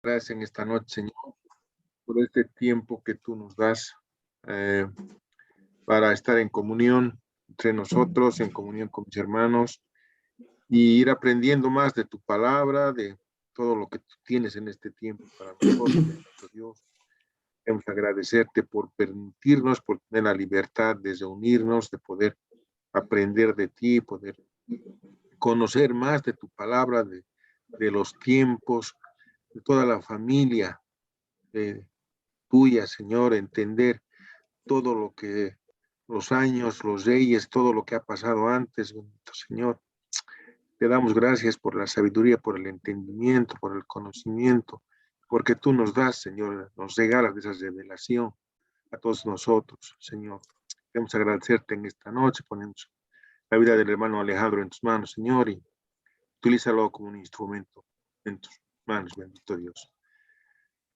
Gracias en esta noche, Señor, por este tiempo que tú nos das eh, para estar en comunión entre nosotros, en comunión con mis hermanos y ir aprendiendo más de tu palabra, de todo lo que tú tienes en este tiempo para nosotros, bendito Dios. Queremos agradecerte por permitirnos, por tener la libertad de reunirnos, de poder aprender de ti, poder conocer más de tu palabra, de los tiempos, de toda la familia tuya, Señor, entender todo lo que los años, los reyes, todo lo que ha pasado antes, bendito Señor. Te damos gracias por la sabiduría, por el entendimiento, por el conocimiento, porque tú nos das, Señor, nos regalas esa revelación a todos nosotros, Señor. Queremos agradecerte en esta noche, ponemos la vida del hermano Alejandro en tus manos, Señor, y utilízalo como un instrumento en tus manos, bendito Dios.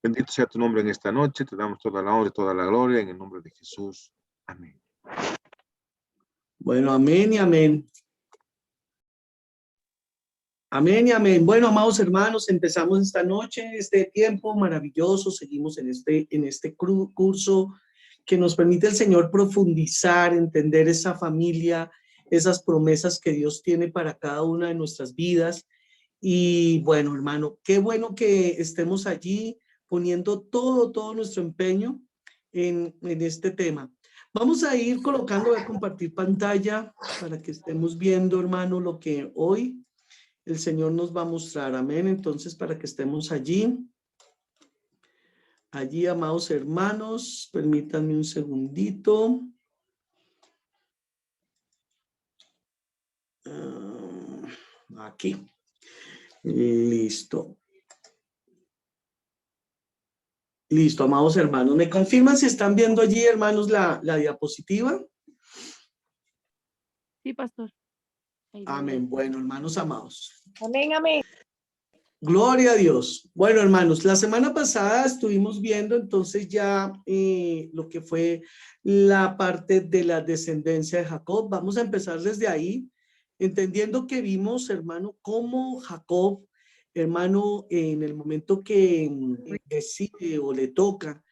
Bendito sea tu nombre en esta noche, te damos toda la honra y toda la gloria en el nombre de Jesús. Amén. Bueno, amén y amén. Amén y amén. Bueno, amados hermanos, empezamos esta noche, este tiempo maravilloso. Seguimos en este curso que nos permite el Señor profundizar, entender esa familia, esas promesas que Dios tiene para cada una de nuestras vidas. Y bueno, hermano, qué bueno que estemos allí poniendo todo nuestro empeño en este tema. Vamos a ir colocando, voy a compartir pantalla para que estemos viendo, hermano, lo que hoy el Señor nos va a mostrar. Amén. Entonces, para que estemos allí, amados hermanos, permítanme un segundito. Aquí. Listo. Listo, amados hermanos. ¿Me confirman si están viendo allí, hermanos, la diapositiva? Sí, pastor. Amén. Bueno, hermanos amados. Amén, amén. Gloria a Dios. Bueno, hermanos, la semana pasada estuvimos viendo entonces ya lo que fue la parte de la descendencia de Jacob. Vamos a empezar desde ahí, entendiendo que vimos, hermano, cómo Jacob, hermano, en el momento que decide o le toca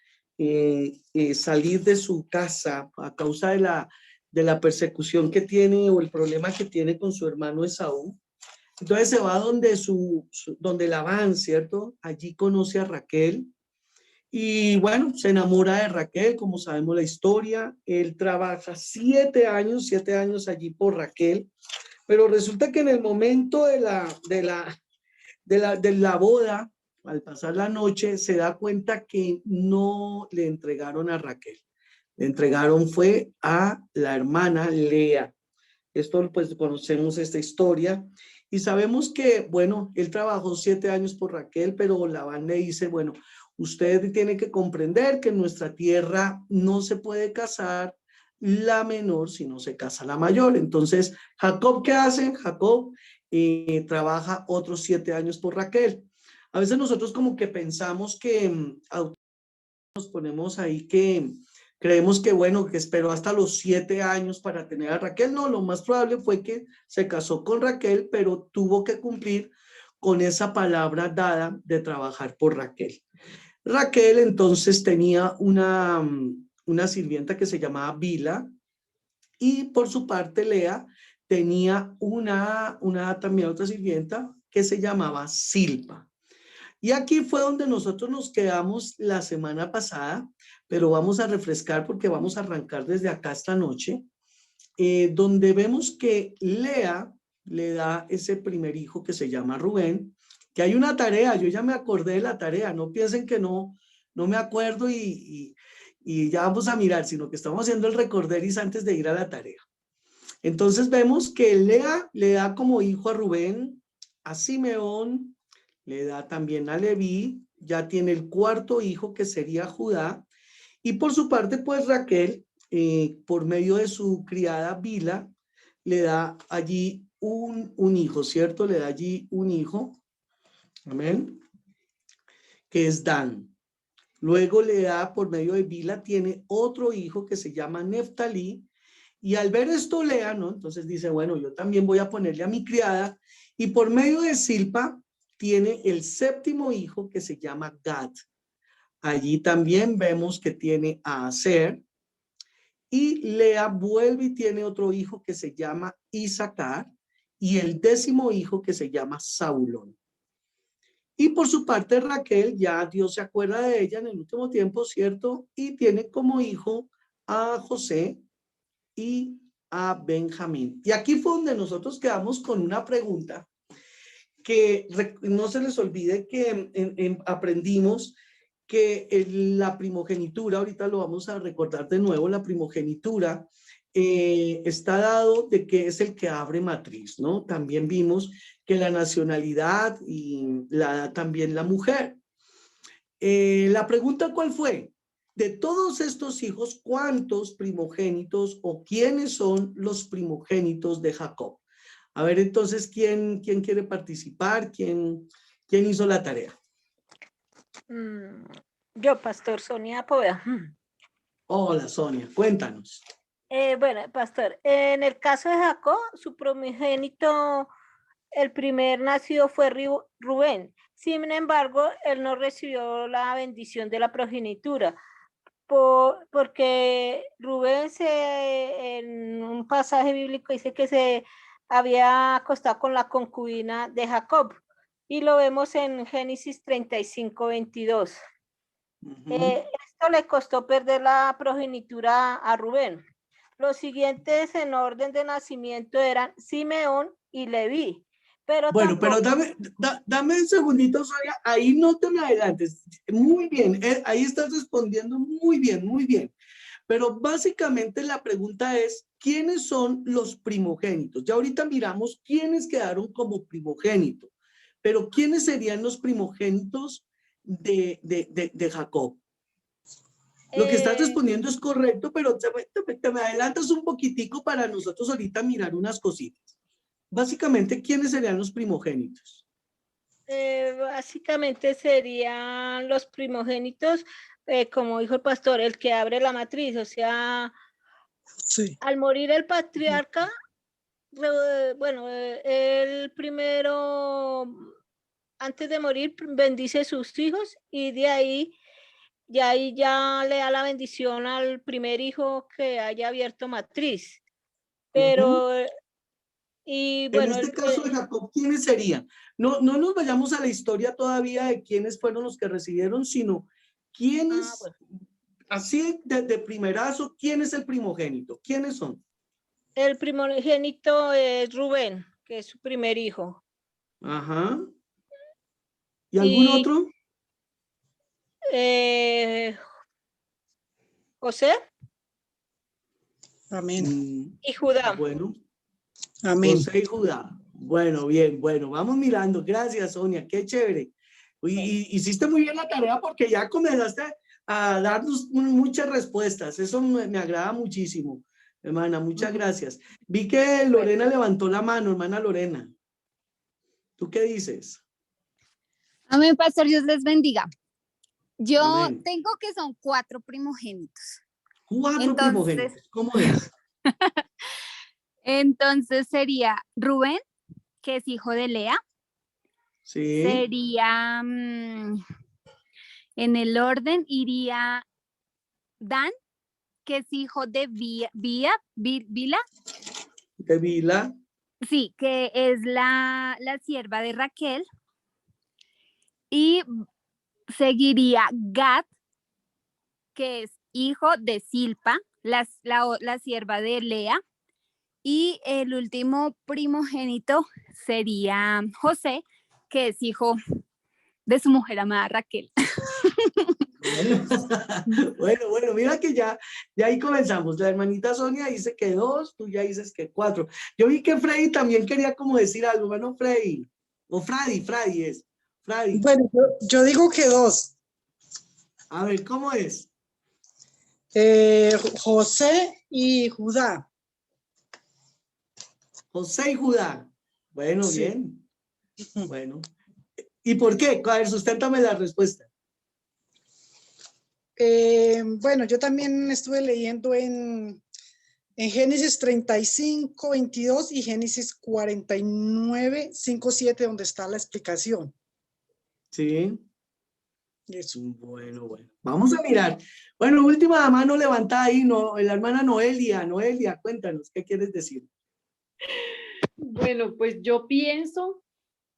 salir de su casa a causa de la persecución que tiene o el problema que tiene con su hermano Esaú. Entonces se va donde Labán, ¿cierto? Allí conoce a Raquel y bueno, se enamora de Raquel, como sabemos la historia. Él trabaja 7 años allí por Raquel, pero resulta que en el momento de la boda, al pasar la noche, se da cuenta que no le entregaron a Raquel. Le entregaron fue a la hermana Lea. Esto, pues, conocemos esta historia y sabemos que, bueno, él trabajó 7 años por Raquel, pero Labán le dice, bueno, usted tiene que comprender que en nuestra tierra no se puede casar la menor si no se casa la mayor. Entonces, Jacob, ¿qué hace? Jacob trabaja otros 7 años por Raquel. A veces nosotros como que pensamos que nos ponemos ahí que creemos que, bueno, que esperó hasta los 7 años para tener a Raquel. No, lo más probable fue que se casó con Raquel, pero tuvo que cumplir con esa palabra dada de trabajar por Raquel. Raquel entonces tenía una sirvienta que se llamaba Bila y por su parte Lea tenía también otra sirvienta que se llamaba Silpa. Y aquí fue donde nosotros nos quedamos la semana pasada, pero vamos a refrescar porque vamos a arrancar desde acá esta noche, donde vemos que Lea le da ese primer hijo que se llama Rubén, que hay una tarea, yo ya me acordé de la tarea, no piensen que no me acuerdo y ya vamos a mirar, sino que estamos haciendo el recorderis antes de ir a la tarea. Entonces vemos que Lea le da como hijo a Rubén, a Simeón, le da también a Leví, ya tiene el 4 hijo que sería Judá, y por su parte pues Raquel, por medio de su criada Bila, le da allí un hijo, ¿cierto? Le da allí un hijo, amén, que es Dan. Luego le da, por medio de Bila, tiene otro hijo que se llama Neftalí, y al ver esto Lea, ¿no? Entonces dice, bueno, yo también voy a ponerle a mi criada, y por medio de Silpa, tiene el séptimo hijo que se llama Gad. Allí también vemos que tiene a Aser. Y Lea vuelve y tiene otro hijo que se llama Isaacar y el 10º hijo que se llama Zabulón. Y por su parte Raquel, ya Dios se acuerda de ella en el último tiempo, ¿cierto? Y tiene como hijo a José y a Benjamín. Y aquí fue donde nosotros quedamos con una pregunta que no se les olvide que aprendimos que la primogenitura, ahorita lo vamos a recordar de nuevo, la primogenitura está dado de que es el que abre matriz, ¿no? También vimos que la nacionalidad y también la mujer. La pregunta, ¿cuál fue? De todos estos hijos, ¿cuántos primogénitos o quiénes son los primogénitos de Jacob? A ver, entonces, ¿quién quiere participar? ¿Quién hizo la tarea? Yo, Pastor Sonia Poveda. Hola, Sonia, cuéntanos. Bueno, Pastor, en el caso de Jacob, su primogénito, el primer nacido fue Rubén. Sin embargo, él no recibió la bendición de la progenitura, porque Rubén en un pasaje bíblico dice que se había acostado con la concubina de Jacob, y lo vemos en Génesis 35:22. Esto le costó perder la progenitura a Rubén. Los siguientes en orden de nacimiento eran Simeón y Leví. Bueno, pero dame un segundito, Sonia, ahí no te me adelantes. Muy bien, ahí estás respondiendo muy bien, muy bien. Pero básicamente la pregunta es, ¿quiénes son los primogénitos? Ya ahorita miramos quiénes quedaron como primogénitos, pero ¿quiénes serían los primogénitos de Jacob? Lo que estás respondiendo es correcto, pero te me adelantas un poquitico para nosotros ahorita mirar unas cositas. Básicamente, ¿quiénes serían los primogénitos? Básicamente serían los primogénitos, como dijo el pastor, el que abre la matriz, o sea, sí. Al morir el patriarca, bueno, el primero, antes de morir, bendice a sus hijos y de ahí ya le da la bendición al primer hijo que haya abierto matriz. Pero, y bueno. En este caso de Jacob, ¿quiénes serían? No nos vayamos a la historia todavía de quiénes fueron los que recibieron, sino quiénes, así de primerazo, ¿quién es el primogénito? ¿Quiénes son? El primogénito es Rubén, que es su primer hijo. Ajá. ¿Y algún otro? José. Amén. Y Judá. Bueno. Amén. José y Judá. Bueno, bien, bueno, vamos mirando. Gracias, Sonia, qué chévere. Y hiciste muy bien la tarea porque ya comenzaste a darnos muchas respuestas. Eso me agrada muchísimo, hermana. Muchas gracias. Vi que Lorena levantó la mano, hermana Lorena. ¿Tú qué dices? Amén, pastor, Dios les bendiga. Yo Amén. tengo que son 4 primogénitos. 4 primogénitos. ¿Cómo es? Entonces sería Rubén, que es hijo de Lea. Sí. Sería, en el orden, iría Dan, que es hijo de Bila. ¿De Bila? Sí, que es la sierva de Raquel. Y seguiría Gad, que es hijo de Silpa, la sierva de Lea. Y el último primogénito sería José, que es hijo de su mujer amada Raquel. Bueno, mira que ya ahí comenzamos. La hermanita Sonia dice que 2, tú ya dices que 4. Yo vi que Freddy también quería como decir algo. Bueno, Freddy, o Freddy es. Freddy. Bueno, yo digo que 2. A ver, ¿cómo es? José y Judá. José y Judá. Bueno, Sí. bien. Bueno. ¿Y por qué? A ver, susténtame la respuesta. Bueno, yo también estuve leyendo en Génesis 35:22 y Génesis 49:5-7, donde está la explicación. Sí. Eso. Bueno, bueno. Vamos a mirar. Bueno, última mano levantada ahí, no, la hermana Noelia. Noelia, cuéntanos, ¿qué quieres decir? Bueno, pues yo pienso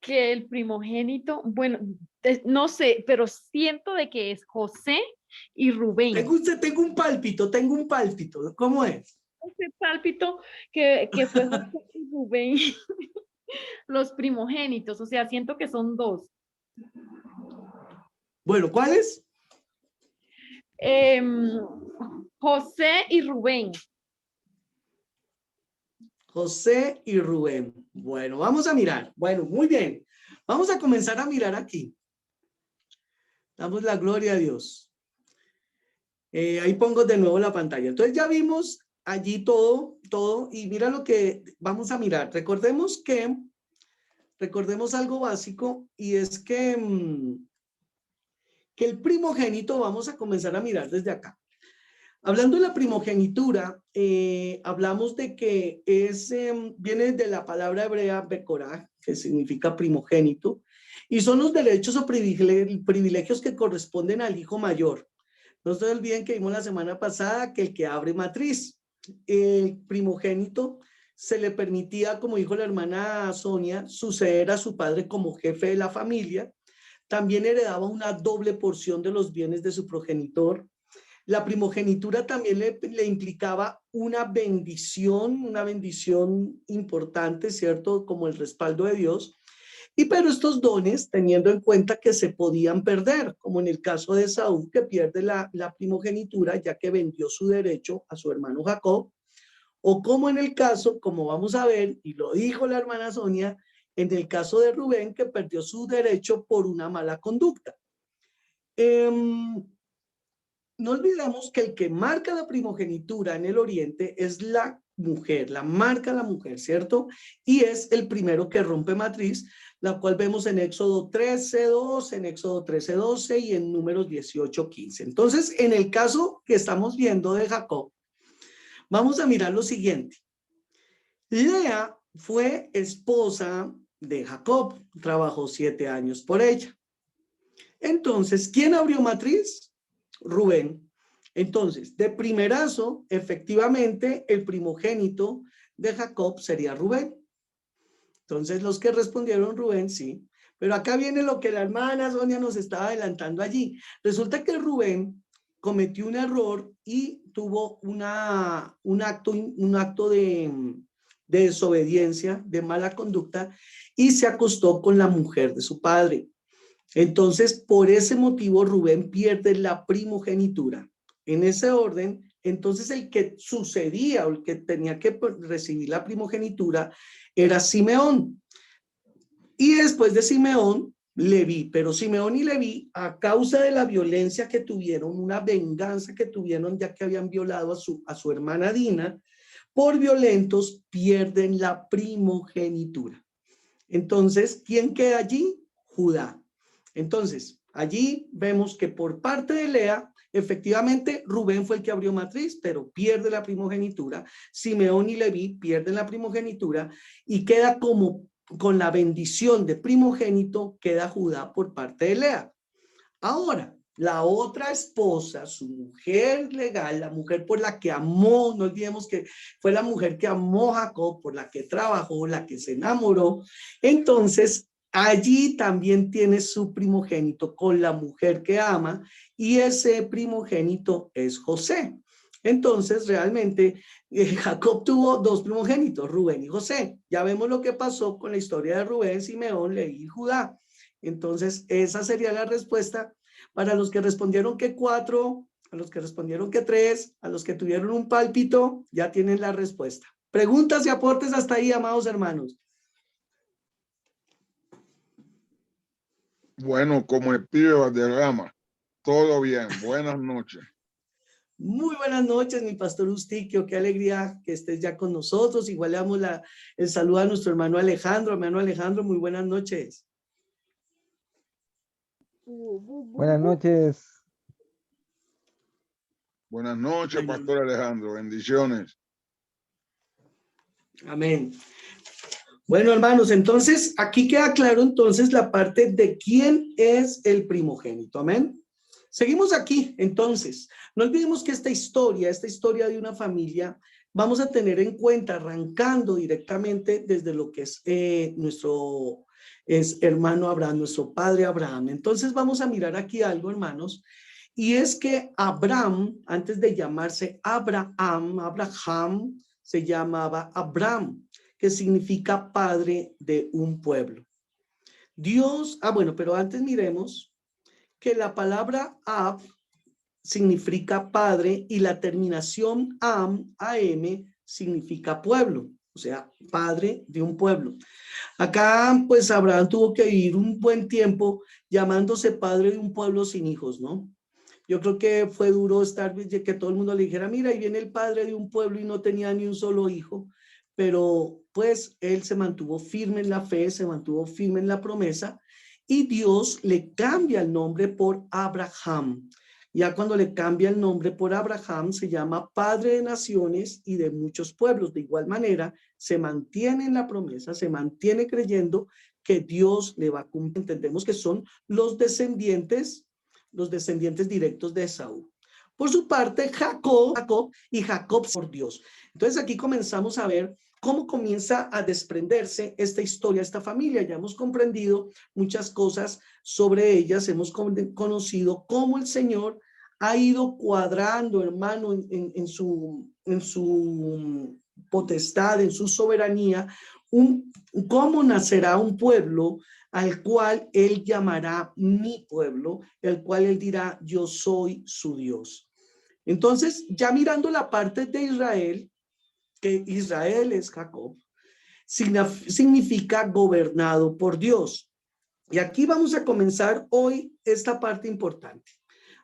que el primogénito, bueno, no sé, pero siento de que es José y Rubén. Tengo un pálpito. ¿Cómo es? Ese pálpito que fue José y Rubén, los primogénitos, o sea, siento que son dos. Bueno, ¿cuáles? José y Rubén. José y Rubén. Bueno, vamos a mirar. Bueno, muy bien. Vamos a comenzar a mirar aquí. Damos la gloria a Dios. Ahí pongo de nuevo la pantalla. Entonces ya vimos allí todo, y mira lo que vamos a mirar. Recordemos algo básico y es que el primogénito vamos a comenzar a mirar desde acá. Hablando de la primogenitura, hablamos de que viene de la palabra hebrea bekorah, que significa primogénito, y son los derechos o privilegios que corresponden al hijo mayor. No se olviden que vimos la semana pasada que el que abre matriz, el primogénito, se le permitía, como dijo la hermana Sonia, suceder a su padre como jefe de la familia. También heredaba una doble porción de los bienes de su progenitor. La primogenitura también le implicaba una bendición importante, ¿cierto? Como el respaldo de Dios. Pero estos dones, teniendo en cuenta que se podían perder, como en el caso de Saúl, que pierde la primogenitura ya que vendió su derecho a su hermano Jacob, o como en el caso, como vamos a ver, y lo dijo la hermana Sonia, en el caso de Rubén, que perdió su derecho por una mala conducta. No olvidemos que el que marca la primogenitura en el oriente es la mujer, la marca la mujer, ¿cierto? Y es el primero que rompe matriz, la cual vemos en Éxodo 13:2, en Éxodo 13:12 y en Números 18:15. Entonces, en el caso que estamos viendo de Jacob, vamos a mirar lo siguiente. Lea fue esposa de Jacob, trabajó 7 años por ella. Entonces, ¿quién abrió matriz? Rubén. Entonces, de primerazo, efectivamente, el primogénito de Jacob sería Rubén. Entonces, los que respondieron Rubén, sí. Pero acá viene lo que la hermana Sonia nos estaba adelantando allí. Resulta que Rubén cometió un error y tuvo un acto de desobediencia, de mala conducta, y se acostó con la mujer de su padre. Entonces, por ese motivo, Rubén pierde la primogenitura. En ese orden, entonces el que sucedía o el que tenía que recibir la primogenitura era Simeón. Y después de Simeón, Leví. Pero Simeón y Leví, a causa de la violencia que tuvieron, una venganza que tuvieron ya que habían violado a su hermana Dina, por violentos pierden la primogenitura. Entonces, ¿quién queda allí? Judá. Entonces, allí vemos que por parte de Lea, efectivamente, Rubén fue el que abrió matriz, pero pierde la primogenitura. Simeón y Leví pierden la primogenitura y queda como con la bendición de primogénito, queda Judá por parte de Lea. Ahora, la otra esposa, su mujer legal, la mujer por la que amó, no olvidemos que fue la mujer que amó a Jacob, por la que trabajó, la que se enamoró. Entonces, allí también tiene su primogénito con la mujer que ama y ese primogénito es José. Entonces, realmente, Jacob tuvo 2 primogénitos, Rubén y José. Ya vemos lo que pasó con la historia de Rubén, Simeón, Leví y Judá. Entonces, esa sería la respuesta para los que respondieron que 4, a los que respondieron que 3, a los que tuvieron un pálpito, ya tienen la respuesta. Preguntas y aportes hasta ahí, amados hermanos. Bueno, como el pibe Valderrama, todo bien. Buenas noches. Muy buenas noches, mi pastor Eustiquio. Qué alegría que estés ya con nosotros. Igual le damos el saludo a nuestro hermano Alejandro. Hermano Alejandro, muy buenas noches. Buenas noches. Buenas noches, pastor Alejandro. Bendiciones. Amén. Bueno, hermanos, entonces aquí queda claro entonces la parte de quién es el primogénito. Amén. Seguimos aquí, entonces. No olvidemos que esta historia de una familia, vamos a tener en cuenta, arrancando directamente desde lo que es nuestro hermano Abraham, nuestro padre Abraham. Entonces vamos a mirar aquí algo, hermanos, y es que Abraham, antes de llamarse Abraham, se llamaba Abram, que significa padre de un pueblo. Dios, bueno, pero antes miremos que la palabra Ab significa padre y la terminación am, significa pueblo, o sea, padre de un pueblo. Acá, pues, Abraham tuvo que vivir un buen tiempo llamándose padre de un pueblo sin hijos, ¿no? Yo creo que fue duro estar, que todo el mundo le dijera, mira, ahí viene el padre de un pueblo y no tenía ni un solo hijo, pero pues él se mantuvo firme en la fe, se mantuvo firme en la promesa, y Dios le cambia el nombre por Abraham. Ya cuando le cambia el nombre por Abraham, se llama Padre de Naciones y de muchos pueblos. De igual manera, se mantiene en la promesa, se mantiene creyendo que Dios le va a cumplir. Entendemos que son los descendientes directos de Esaú. Por su parte, Jacob por Dios. Entonces aquí comenzamos a ver cómo comienza a desprenderse esta historia, esta familia. Ya hemos comprendido muchas cosas sobre ellas, hemos conocido cómo el Señor ha ido cuadrando, hermano, en su potestad, en su soberanía, cómo nacerá un pueblo al cual él llamará mi pueblo, el cual él dirá, yo soy su Dios. Entonces, ya mirando la parte de Israel, que Israel es Jacob, significa gobernado por Dios. Y aquí vamos a comenzar hoy esta parte importante.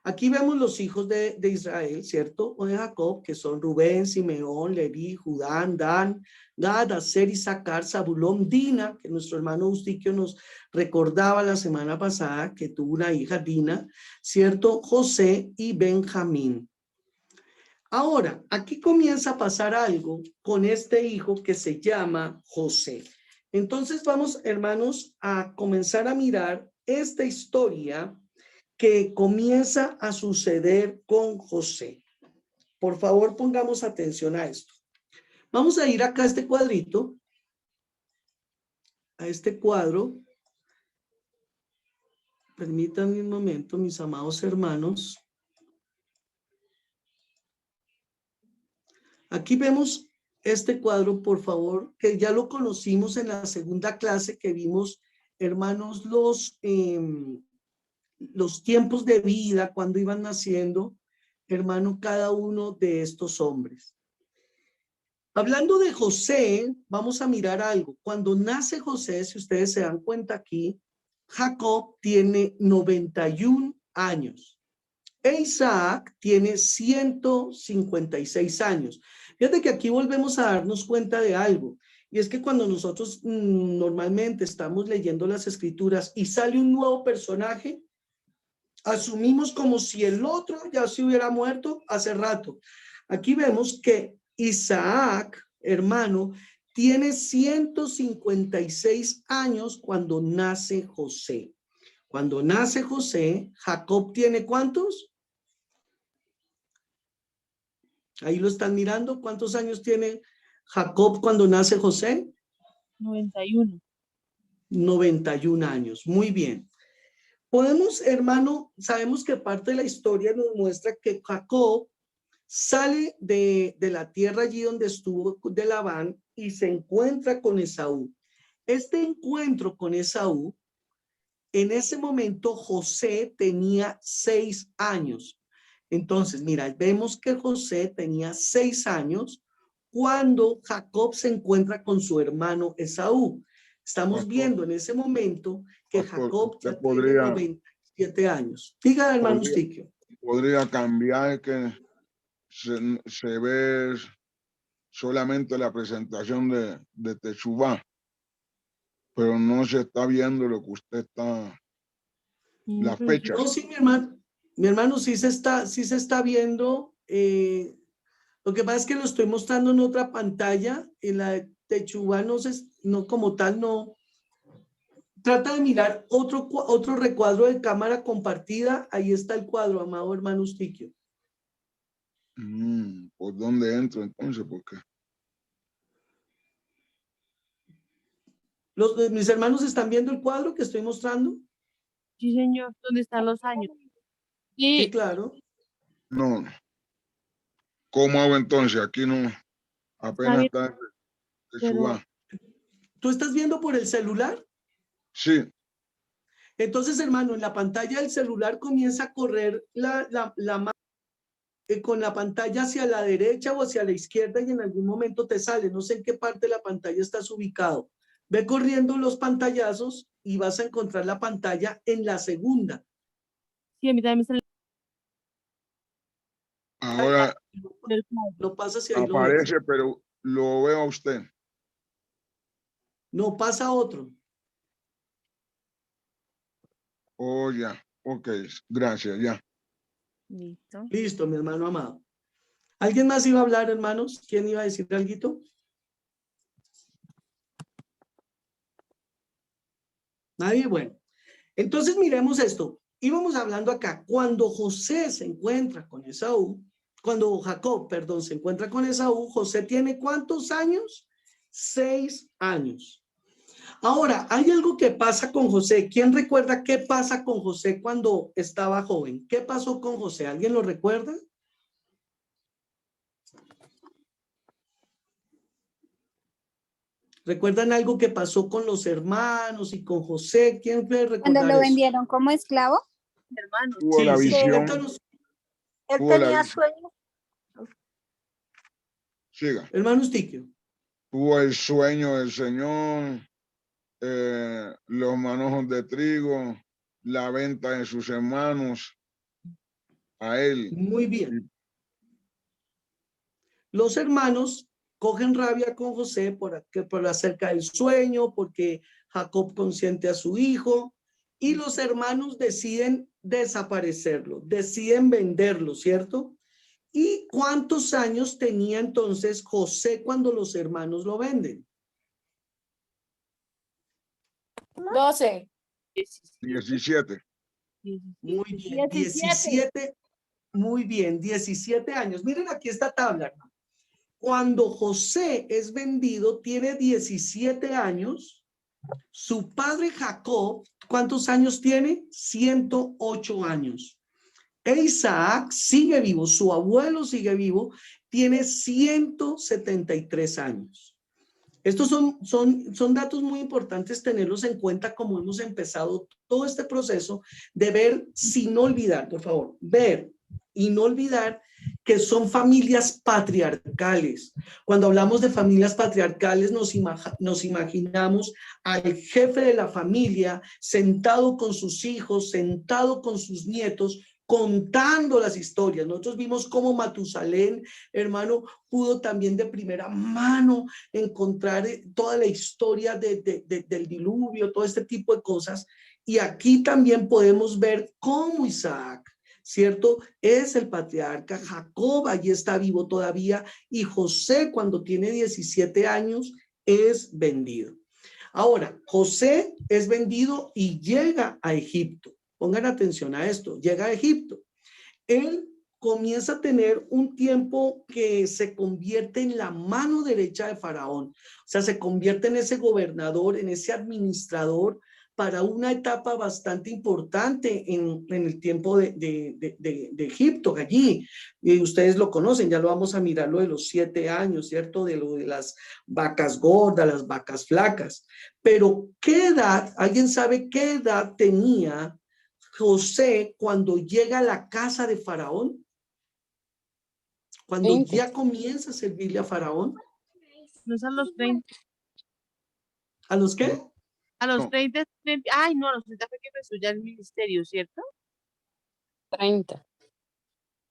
Aquí vemos los hijos de Israel, ¿cierto? O de Jacob, que son Rubén, Simeón, Leví, Judá, Dan, Gad, Aser, Isaacar, Zabulón, Dina, que nuestro hermano Eustiquio nos recordaba la semana pasada que tuvo una hija, Dina, ¿cierto? José y Benjamín. Ahora, aquí comienza a pasar algo con este hijo que se llama José. Entonces vamos, hermanos, a comenzar a mirar esta historia que comienza a suceder con José. Por favor, pongamos atención a esto. Vamos a ir acá a este cuadrito, a este cuadro. Permítanme un momento, mis amados hermanos. Aquí vemos este cuadro, por favor, que ya lo conocimos en la segunda clase que vimos, hermanos, los tiempos de vida cuando iban naciendo, hermano, cada uno de estos hombres. Hablando de José, vamos a mirar algo. Cuando nace José, si ustedes se dan cuenta aquí, Jacob tiene 91 años. E Isaac tiene 156 años. Fíjate que aquí volvemos a darnos cuenta de algo. Y es que cuando nosotros normalmente estamos leyendo las escrituras y sale un nuevo personaje, asumimos como si el otro ya se hubiera muerto hace rato. Aquí vemos que Isaac, hermano, tiene 156 años cuando nace José. Cuando nace José, Jacob tiene ¿cuántos? Ahí lo están mirando. ¿Cuántos años tiene Jacob cuando nace José? 91. 91 años. Muy bien. Podemos, hermano, sabemos que parte de la historia nos muestra que Jacob sale de la tierra allí donde estuvo de Labán y se encuentra con Esaú. Este encuentro con Esaú, en ese momento José tenía 6 años. Entonces, mira, vemos que José tenía 6 años cuando Jacob se encuentra con su hermano Esaú. Estamos viendo en ese momento que Jacob ya tiene 97 años. Diga, hermano Eustiquio. Podría cambiar que se ve solamente la presentación de Teshuvá, pero no se está viendo lo que usted está, las fechas. No, sí, mi hermano sí se está viendo. Lo que pasa es que lo estoy mostrando en otra pantalla, en la Techuvá no como tal, no. Trata de mirar otro recuadro de cámara compartida. Ahí está el cuadro, amado hermano Eustiquio. ¿Por dónde entro entonces? ¿Por qué? ¿Mis hermanos están viendo el cuadro que estoy mostrando? Sí, señor. ¿Dónde están los años? Sí, claro. No. ¿Cómo hago entonces? Aquí no. Apenas está Techuvá. ¿Tú estás viendo por el celular? Sí. Entonces, hermano, en la pantalla del celular comienza a correr con la pantalla hacia la derecha o hacia la izquierda y en algún momento te sale. No sé en qué parte de la pantalla estás ubicado. Ve corriendo los pantallazos y vas a encontrar la pantalla en la segunda. Sí, a mí también me sale. Ahora No pasa si ahí lo ves. aparece, pero lo veo a usted. No pasa otro. Oh, ya. Ok, gracias, ya. Listo. Listo, mi hermano amado. ¿Alguien más iba a hablar, hermanos? ¿Quién iba a decir algo? Nadie, bueno. Entonces miremos esto. Íbamos hablando acá. Cuando José se encuentra con Esaú, cuando Jacob, perdón, se encuentra con Esaú, José tiene ¿cuántos años? 6 años. Ahora, hay algo que pasa con José. ¿Quién recuerda qué pasa con José cuando estaba joven? ¿Qué pasó con José? ¿Alguien lo recuerda? ¿Recuerdan algo que pasó con los hermanos y con José? ¿Quién puede recordar Cuando lo eso? vendieron como esclavo. Hermanos. Tuvo la visión. Él Tuvo la tenía visión. sueño. Siga. Hermano Stiquio. Tuvo el sueño del Señor, los manojos de trigo, la venta de sus hermanos a él. Muy bien. Los hermanos cogen rabia con José por acerca del sueño, porque Jacob consiente a su hijo, y los hermanos deciden desaparecerlo, deciden venderlo, ¿cierto? ¿Y cuántos años tenía entonces José cuando los hermanos lo venden? 12. 17. Muy bien, 17. Muy bien, 17 años. Miren aquí esta tabla, hermano. Cuando José es vendido, tiene 17 años. Su padre Jacob, ¿cuántos años tiene? 108 años. E Isaac sigue vivo, su abuelo sigue vivo, tiene 173 años. Estos son datos muy importantes tenerlos en cuenta como hemos empezado todo este proceso de ver sin olvidar, por favor, ver y no olvidar que son familias patriarcales. Cuando hablamos de familias patriarcales nos imaginamos al jefe de la familia sentado con sus hijos, sentado con sus nietos, contando las historias. Nosotros vimos cómo Matusalén, hermano, pudo también de primera mano encontrar toda la historia del diluvio, todo este tipo de cosas. Y aquí también podemos ver cómo Isaac, ¿cierto? Es el patriarca. Jacob allí está vivo todavía y José cuando tiene 17 años es vendido. Ahora, José es vendido y llega a Egipto. Pongan atención a esto, llega a Egipto. Él comienza a tener un tiempo que se convierte en la mano derecha de Faraón. O sea, se convierte en ese gobernador, en ese administrador para una etapa bastante importante en el tiempo de Egipto, allí. Y ustedes lo conocen, ya lo vamos a mirar, lo de los 7 años, ¿cierto? De lo de las vacas gordas, las vacas flacas. Pero, ¿qué edad? ¿Alguien sabe qué edad tenía José cuando llega a la casa de Faraón? Cuando 20. ya comienza a servirle a Faraón. No es a los 30. ¿A los qué? A los No. 30. Ay, no, a los 30 fue que empezó ya el ministerio, ¿cierto? 30.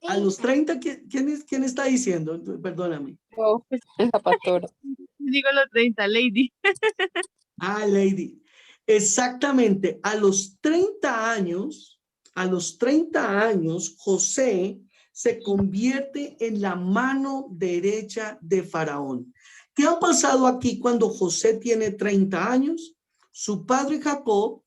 A los 30, ¿quién está diciendo? Perdóname. Oh, la pastora. Digo los 30, Lady. Ah, Lady. Exactamente. A los 30 años, José se convierte en la mano derecha de Faraón. ¿Qué ha pasado aquí cuando José tiene 30 años? Su padre Jacob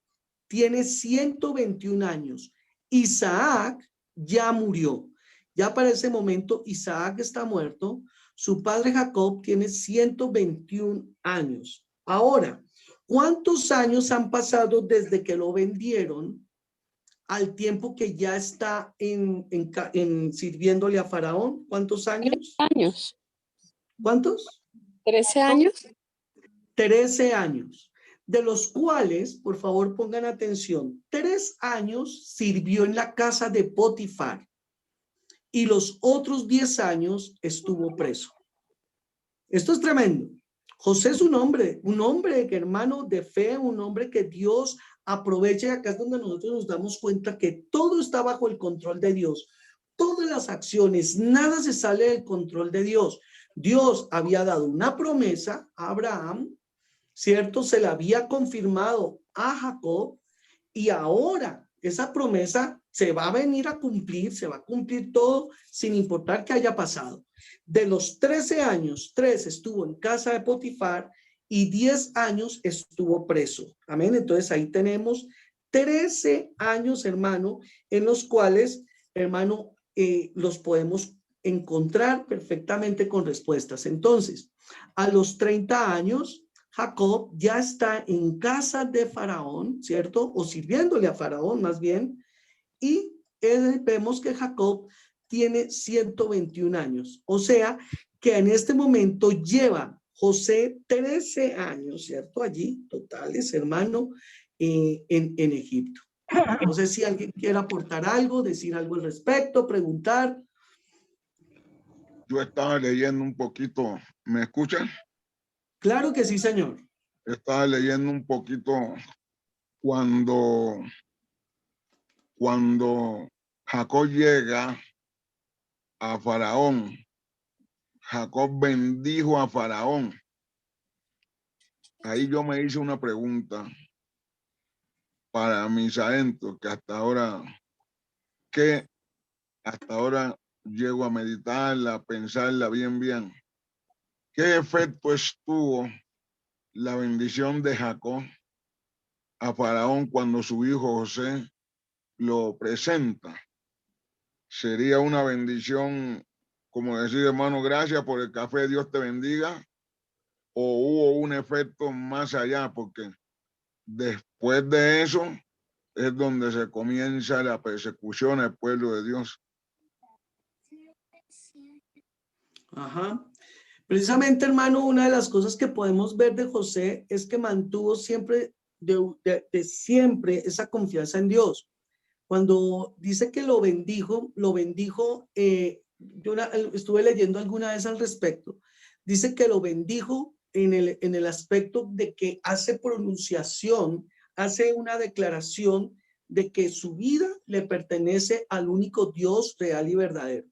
tiene 121 años. Isaac ya murió. Ya para ese momento Isaac está muerto. Su padre Jacob tiene 121 años. Ahora, ¿cuántos años han pasado desde que lo vendieron al tiempo que ya está en sirviéndole a Faraón? ¿Cuántos años? 13 años. ¿Cuántos? 13 años. 13 años, de los cuales, por favor pongan atención, 3 años sirvió en la casa de Potifar y los otros 10 años estuvo preso. Esto es tremendo. José es un hombre que, hermano, de fe, un hombre que Dios aprovecha, y acá es donde nosotros nos damos cuenta que todo está bajo el control de Dios. Todas las acciones, nada se sale del control de Dios. Dios había dado una promesa a Abraham, ¿cierto? Se la había confirmado a Jacob y ahora esa promesa se va a venir a cumplir, se va a cumplir todo sin importar qué haya pasado. De los 13 años, 3 estuvo en casa de Potifar y 10 años estuvo preso. Amén. Entonces ahí tenemos 13 años, hermano, en los cuales, hermano, los podemos encontrar perfectamente con respuestas. Entonces, a los 30 años, Jacob ya está en casa de Faraón, ¿cierto? O sirviéndole a Faraón más bien. Y vemos que Jacob tiene 121 años. O sea, que en este momento lleva José 13 años, ¿cierto? Allí, totales, hermano, en Egipto. No sé si alguien quiere aportar algo, decir algo al respecto, preguntar. Yo estaba leyendo un poquito, ¿me escuchan? Claro que sí, señor. Estaba leyendo un poquito cuando Jacob llega a Faraón. Jacob bendijo a Faraón. Ahí yo me hice una pregunta para mis adentros, que hasta ahora llego a meditarla, a pensarla bien. ¿Qué efecto estuvo la bendición de Jacob a Faraón cuando su hijo José lo presenta? ¿Sería una bendición, como decir, hermano, gracias por el café, Dios te bendiga? ¿O hubo un efecto más allá? Porque después de eso es donde se comienza la persecución al pueblo de Dios. Ajá. Precisamente, hermano, una de las cosas que podemos ver de José es que mantuvo siempre, siempre esa confianza en Dios. Cuando dice que lo bendijo, yo estuve leyendo alguna vez al respecto, dice que lo bendijo en el aspecto de que hace pronunciación, hace una declaración de que su vida le pertenece al único Dios real y verdadero.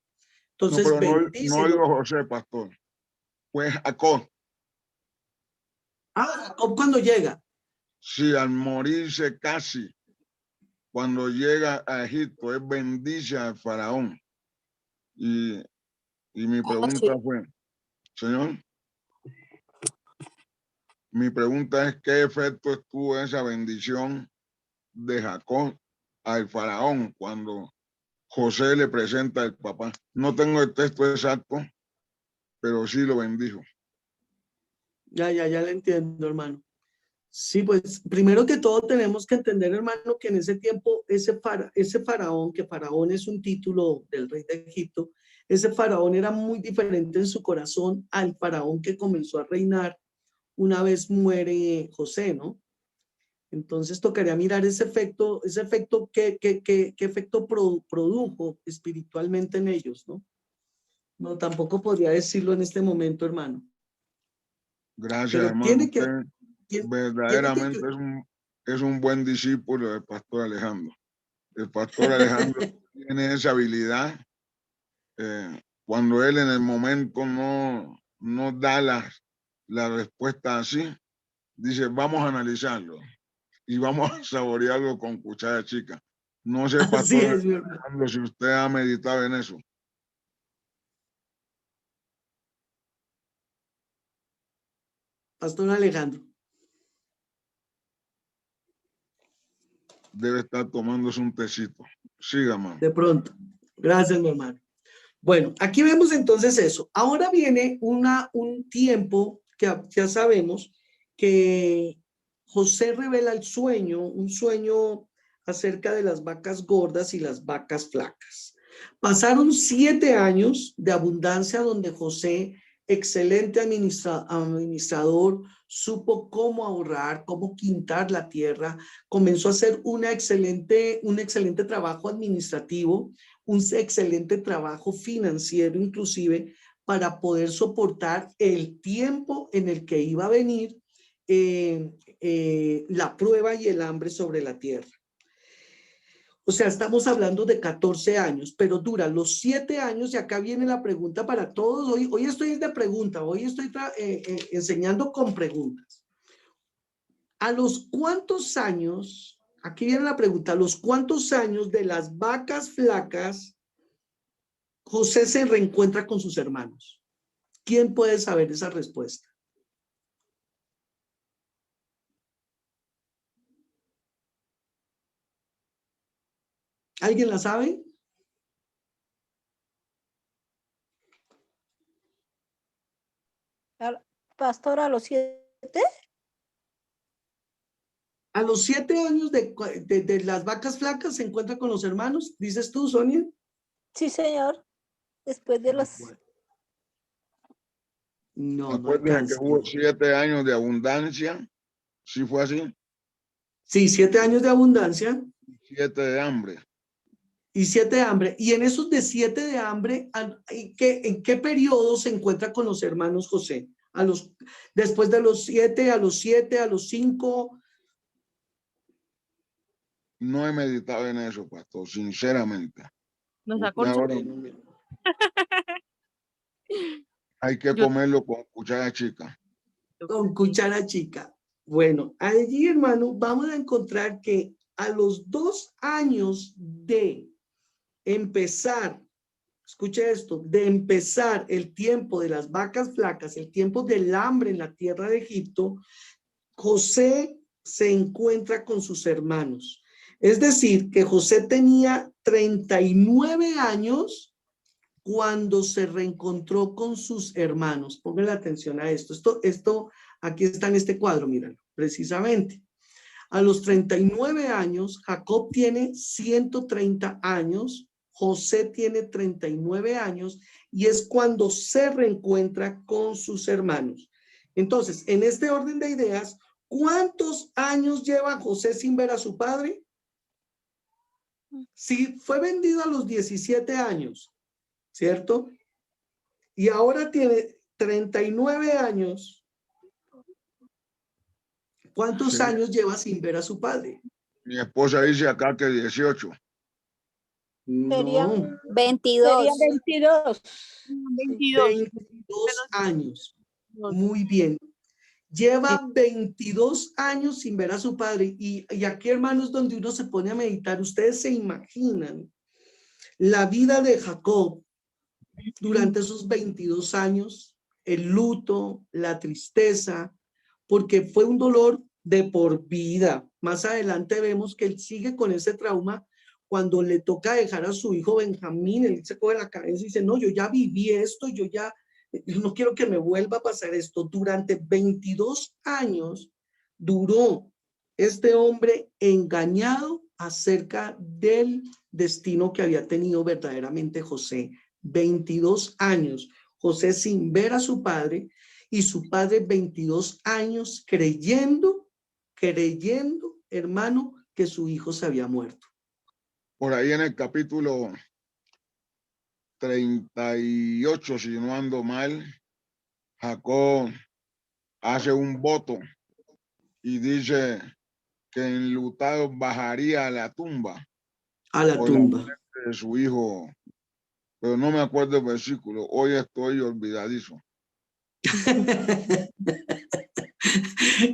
Entonces, no, pero no digo José, pastor. Fue Jacob. Jacob cuando llega. Sí, al morirse casi, cuando llega a Egipto, él bendice al faraón. Y mi pregunta fue, Señor, mi pregunta es, ¿qué efecto estuvo esa bendición de Jacob al faraón cuando José le presenta al papá? No tengo el texto exacto, pero sí lo bendijo. Ya le entiendo, hermano. Sí, pues primero que todo tenemos que entender, hermano, que en ese tiempo ese faraón, que faraón es un título del rey de Egipto, ese faraón era muy diferente en su corazón al faraón que comenzó a reinar una vez muere José, ¿no? Entonces tocaría mirar ese efecto, ¿qué efecto produjo espiritualmente en ellos, ¿no? No, tampoco podría decirlo en este momento, hermano. Gracias, pero hermano. Verdaderamente es un buen discípulo del pastor Alejandro. El pastor Alejandro tiene esa habilidad. Cuando él en el momento no da la respuesta así, dice, vamos a analizarlo y vamos a saborearlo con cuchara chica. No sé, pastor Alejandro, si usted ha meditado en eso. Pastor Alejandro. Debe estar tomándose un tecito. Siga, hermano. De pronto. Gracias, mi hermano. Bueno, aquí vemos entonces eso. Ahora viene un tiempo que ya sabemos que José revela el sueño, un sueño acerca de las vacas gordas y las vacas flacas. Pasaron 7 años de abundancia donde José, excelente administrador, supo cómo ahorrar, cómo quintar la tierra, comenzó a hacer un excelente trabajo administrativo, un excelente trabajo financiero inclusive, para poder soportar el tiempo en el que iba a venir la prueba y el hambre sobre la tierra. O sea, estamos hablando de 14 años, pero dura los 7 años y acá viene la pregunta para todos. Hoy estoy de pregunta, hoy estoy enseñando con preguntas. ¿A los cuántos años, aquí viene la pregunta, a los cuántos años de las vacas flacas José se reencuentra con sus hermanos? ¿Quién puede saber esa respuesta? ¿Alguien la sabe? Pastor, ¿a los 7? A los 7 años de las vacas flacas se encuentra con los hermanos, ¿dices tú, Sonia? Sí, señor. Después de los... No, Acuérdense que hubo 7 años de abundancia. ¿Sí fue así? Sí, 7 años de abundancia. 7 de hambre. Y 7 de hambre. Y en esos de 7 de hambre, ¿en qué periodo se encuentra con los hermanos José? Después de los 7, a los 7, a los 5. No he meditado en eso, pastor, sinceramente. Nos sacó Hay que comerlo con cuchara chica. Con cuchara chica. Bueno, allí, hermano, vamos a encontrar que a los 2 años de empezar, escuche esto, de empezar el tiempo de las vacas flacas, el tiempo del hambre en la tierra de Egipto, José se encuentra con sus hermanos. Es decir, que José tenía 39 años cuando se reencontró con sus hermanos. Pónganle atención a esto. Esto aquí está en este cuadro, miren, precisamente. A los 39 años, Jacob tiene 130 años, José tiene 39 años y es cuando se reencuentra con sus hermanos. Entonces, en este orden de ideas, ¿cuántos años lleva José sin ver a su padre? Si fue vendido a los 17 años, ¿cierto? Y ahora tiene 39 años. ¿Cuántos años lleva sin ver a su padre? Mi esposa dice acá que 18. Serían 22. Serían 22. 22 años. Muy bien. Lleva 22 años sin ver a su padre. Y aquí, hermanos, donde uno se pone a meditar, ustedes se imaginan la vida de Jacob durante esos 22 años, el luto, la tristeza, porque fue un dolor de por vida. Más adelante vemos que él sigue con ese trauma cuando le toca dejar a su hijo Benjamín. Él se coge la cabeza y dice, no, yo ya viví esto, yo no quiero que me vuelva a pasar esto. Durante 22 años duró este hombre engañado acerca del destino que había tenido verdaderamente José. 22 años, José sin ver a su padre y su padre 22 años creyendo, hermano, que su hijo se había muerto. Por ahí en el capítulo 38, si no ando mal, Jacob hace un voto y dice que enlutado bajaría a la tumba. A la tumba. De su hijo, pero no me acuerdo el versículo. Hoy estoy olvidadizo.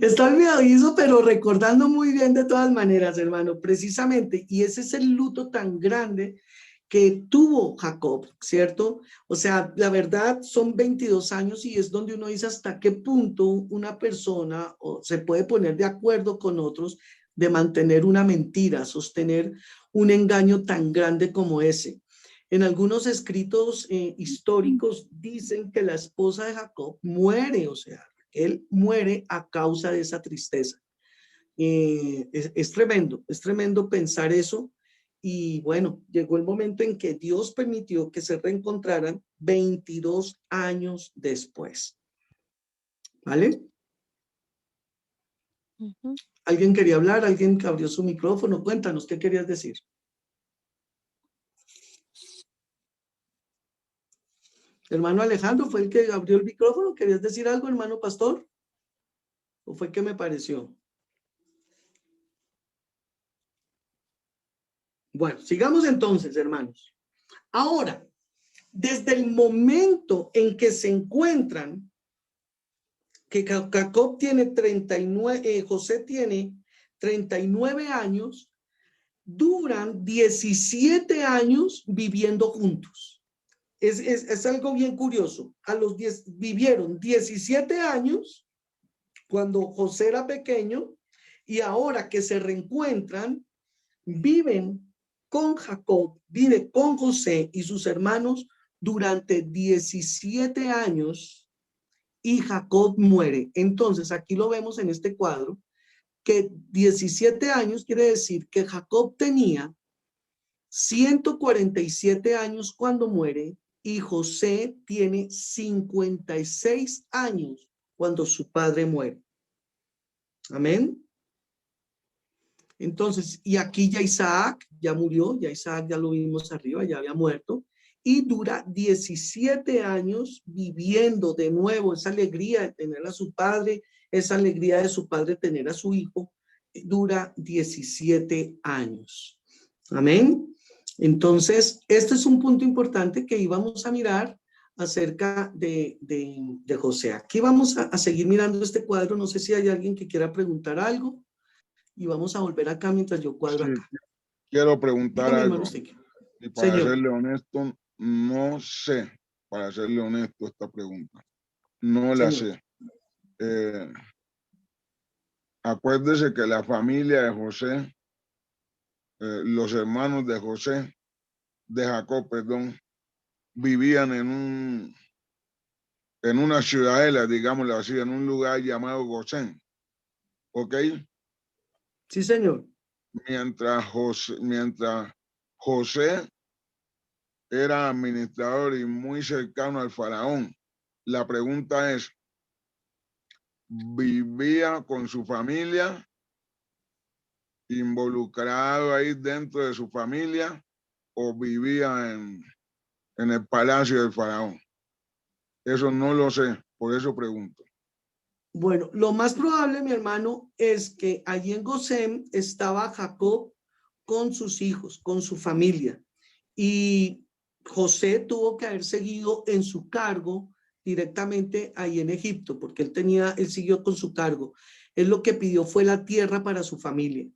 Está olvidadizo, pero recordando muy bien de todas maneras, hermano, precisamente. Y ese es el luto tan grande que tuvo Jacob, ¿cierto? O sea, la verdad son 22 años y es donde uno dice hasta qué punto una persona se puede poner de acuerdo con otros de mantener una mentira, sostener un engaño tan grande como ese. En algunos escritos históricos dicen que la esposa de Jacob muere, o sea, él muere a causa de esa tristeza. Es tremendo pensar eso. Y bueno, llegó el momento en que Dios permitió que se reencontraran 22 años después. ¿Vale? ¿Alguien quería hablar? ¿Alguien que abrió su micrófono? Cuéntanos, ¿qué querías decir? Hermano Alejandro, ¿fue el que abrió el micrófono? ¿Querías decir algo, hermano pastor? ¿O fue que me pareció? Bueno, sigamos entonces, hermanos. Ahora, desde el momento en que se encuentran, que Jacob tiene 39, José tiene 39 años, duran 17 años viviendo juntos. Es algo bien curioso. Vivieron 17 años cuando José era pequeño y ahora que se reencuentran, viven con Jacob, vive con José y sus hermanos durante 17 años y Jacob muere. Entonces, aquí lo vemos en este cuadro, que 17 años quiere decir que Jacob tenía 147 años cuando muere y José tiene 56 años cuando su padre muere. Amén. Entonces, y aquí ya Isaac ya murió, ya Isaac ya lo vimos arriba, ya había muerto, y dura 17 años viviendo de nuevo esa alegría de tener a su padre, esa alegría de su padre tener a su hijo, dura 17 años. Amén. Entonces, este es un punto importante que íbamos a mirar acerca de José. Aquí vamos a seguir mirando este cuadro, no sé si hay alguien que quiera preguntar algo. Y vamos a volver acá mientras yo cuadro acá. Quiero preguntar algo. Y para Señor. serle honesto, no sé, para serle honesto esta pregunta. No la sé. Acuérdese que la familia de José, los hermanos de José, de Jacob, perdón, vivían en una ciudadela, digámoslo así, en un lugar llamado Gosén. ¿Ok? Sí, señor. Mientras José era administrador y muy cercano al faraón. La pregunta es, ¿vivía con su familia, involucrado ahí dentro de su familia, o vivía en el palacio del faraón? Eso no lo sé, por eso pregunto. Bueno, lo más probable, mi hermano, es que allí en Gosén estaba Jacob con sus hijos, con su familia. Y José tuvo que haber seguido en su cargo directamente ahí en Egipto, porque él siguió con su cargo. Él lo que pidió fue la tierra para su familia.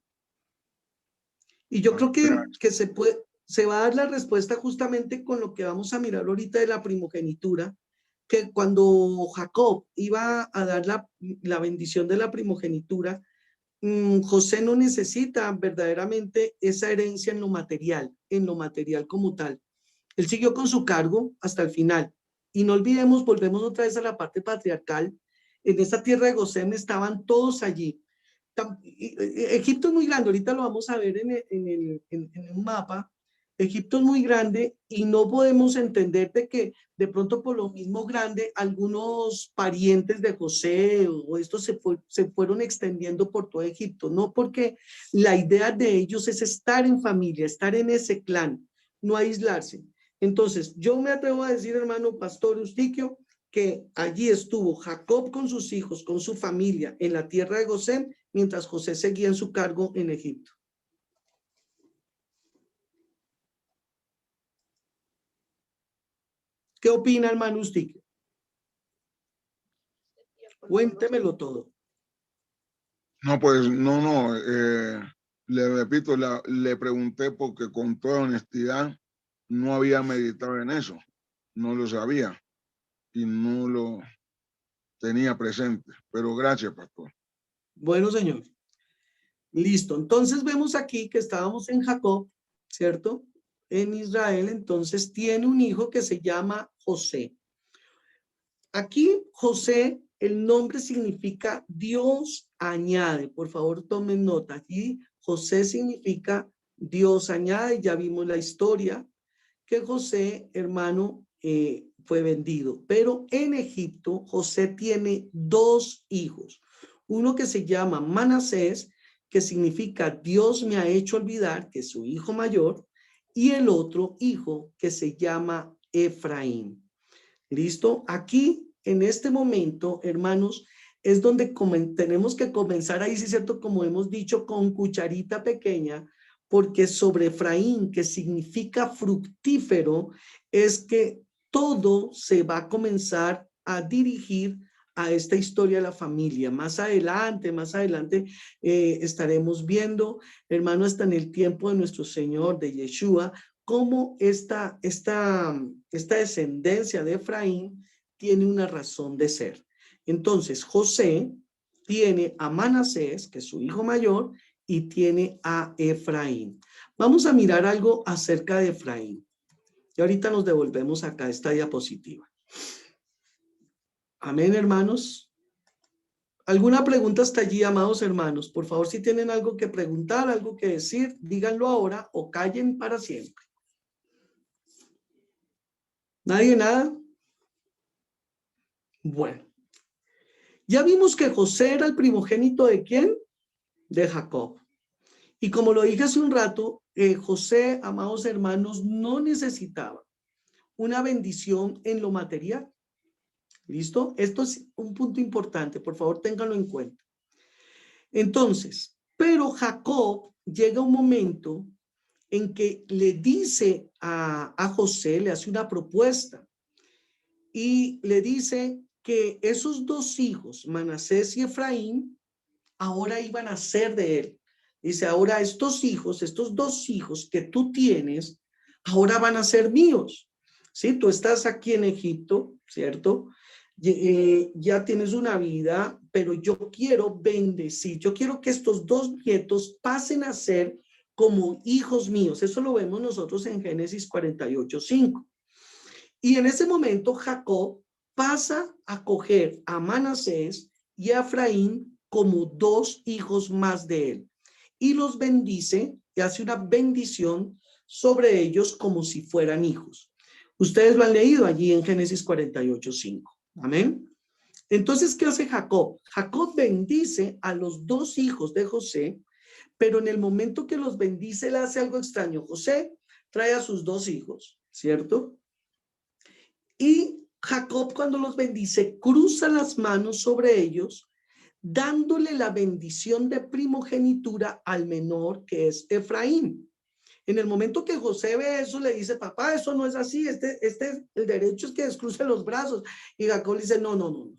Y yo creo que se va a dar la respuesta justamente con lo que vamos a mirar ahorita de la primogenitura, que cuando Jacob iba a dar la bendición de la primogenitura, José no necesita verdaderamente esa herencia en lo material como tal. Él siguió con su cargo hasta el final. Y no olvidemos, volvemos otra vez a la parte patriarcal, en esa tierra de Gosén estaban todos allí. Egipto es muy grande, ahorita lo vamos a ver en un mapa. Egipto es muy grande y no podemos entender de que de pronto por lo mismo grande algunos parientes de José o estos se fueron extendiendo por todo Egipto, no, porque la idea de ellos es estar en familia, estar en ese clan, no aislarse. Entonces, yo me atrevo a decir, hermano Pastor Eustiquio, que allí estuvo Jacob con sus hijos, con su familia en la tierra de Gosén, mientras José seguía en su cargo en Egipto. ¿Qué opina, hermano Eustiquio? Cuéntemelo todo. No, pues no, le repito, le pregunté porque con toda honestidad no había meditado en eso, no lo sabía y no lo tenía presente. Pero gracias, pastor. Bueno, señor. Listo. Entonces vemos aquí que estábamos en Jacob, ¿cierto? En Israel, entonces tiene un hijo que se llama José. Aquí José, el nombre significa Dios añade. Por favor, tomen nota. Aquí José significa Dios añade. Ya vimos la historia que José, hermano, fue vendido. Pero en Egipto, José tiene dos hijos. Uno que se llama Manasés, que significa Dios me ha hecho olvidar, que es su hijo mayor, y el otro hijo que se llama Efraín. ¿Listo? Aquí, en este momento, hermanos, es donde tenemos que comenzar ahí, sí es cierto, como hemos dicho, con cucharita pequeña, porque sobre Efraín, que significa fructífero, es que todo se va a comenzar a dirigir a esta historia de la familia. Más adelante estaremos viendo, hermano, hasta en el tiempo de nuestro Señor, de Yeshua, cómo esta descendencia de Efraín tiene una razón de ser. Entonces, José tiene a Manasés, que es su hijo mayor, y tiene a Efraín. Vamos a mirar algo acerca de Efraín. Y ahorita nos devolvemos acá a esta diapositiva. Amén, hermanos. ¿Alguna pregunta hasta allí, amados hermanos? Por favor, si tienen algo que preguntar, algo que decir, díganlo ahora o callen para siempre. ¿Nadie nada? Bueno. Ya vimos que José era el primogénito ¿de quién? De Jacob. Y como lo dije hace un rato, José, amados hermanos, no necesitaba una bendición en lo material. ¿Listo? Esto es un punto importante, por favor, ténganlo en cuenta. Entonces, pero Jacob llega un momento en que le dice a José, le hace una propuesta y le dice que esos dos hijos, Manasés y Efraín, ahora iban a ser de él. Dice, ahora estos dos hijos que tú tienes, ahora van a ser míos. ¿Sí? Tú estás aquí en Egipto, ¿cierto? Ya tienes una vida, pero yo quiero bendecir. Yo quiero que estos dos nietos pasen a ser como hijos míos. Eso lo vemos nosotros en Génesis 48:5. Y en ese momento Jacob pasa a coger a Manasés y a Efraín como dos hijos más de él y los bendice y hace una bendición sobre ellos como si fueran hijos. Ustedes lo han leído allí en Génesis 48:5. Amén. Entonces, ¿qué hace Jacob? Jacob bendice a los dos hijos de José, pero en el momento que los bendice, él hace algo extraño. José trae a sus dos hijos, ¿cierto? Y Jacob, cuando los bendice, cruza las manos sobre ellos, dándole la bendición de primogenitura al menor, que es Efraín. En el momento que José ve eso, le dice, papá, eso no es así, el derecho es que descruce los brazos. Y Jacob le dice, no.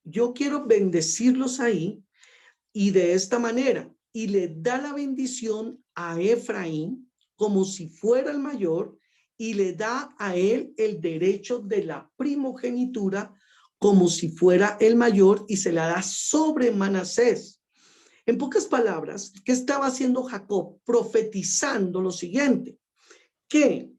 Yo quiero bendecirlos ahí y de esta manera. Y le da la bendición a Efraín como si fuera el mayor y le da a él el derecho de la primogenitura como si fuera el mayor y se la da sobre Manasés. En pocas palabras, ¿qué estaba haciendo Jacob? Profetizando lo siguiente, que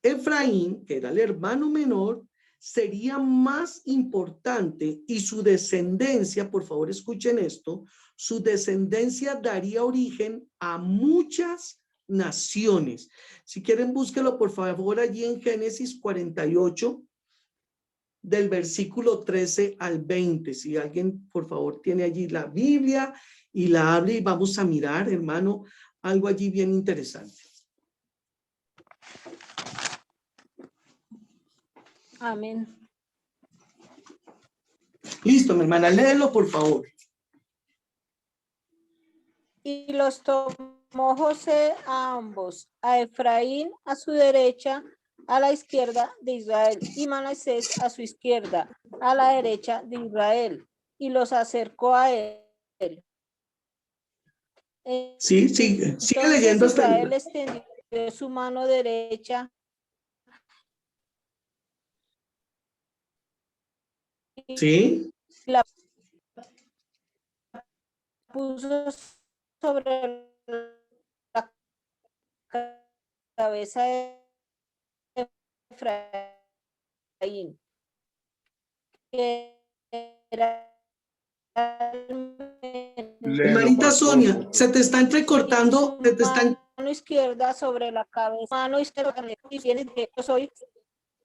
Efraín, que era el hermano menor, sería más importante y su descendencia, por favor escuchen esto, su descendencia daría origen a muchas naciones. Si quieren, búsquelo por favor allí en Génesis 48, del versículo 13 al 20. Si alguien, por favor, tiene allí la Biblia y la abre y vamos a mirar, hermano, algo allí bien interesante. Amén. Listo, mi hermana, léelo, por favor. Y los tomó José a ambos, a Efraín a su derecha, a la izquierda de Israel, y Manasés a su izquierda, a la derecha de Israel, y los acercó a él. Sí, sigue leyendo hasta Israel extendió su mano derecha ¿Sí? La puso sobre la cabeza de Efraín, que era Hermanita Sonia, se te está entrecortando, se te están... mano izquierda sobre la cabeza, mano izquierda, y tiene que yo soy,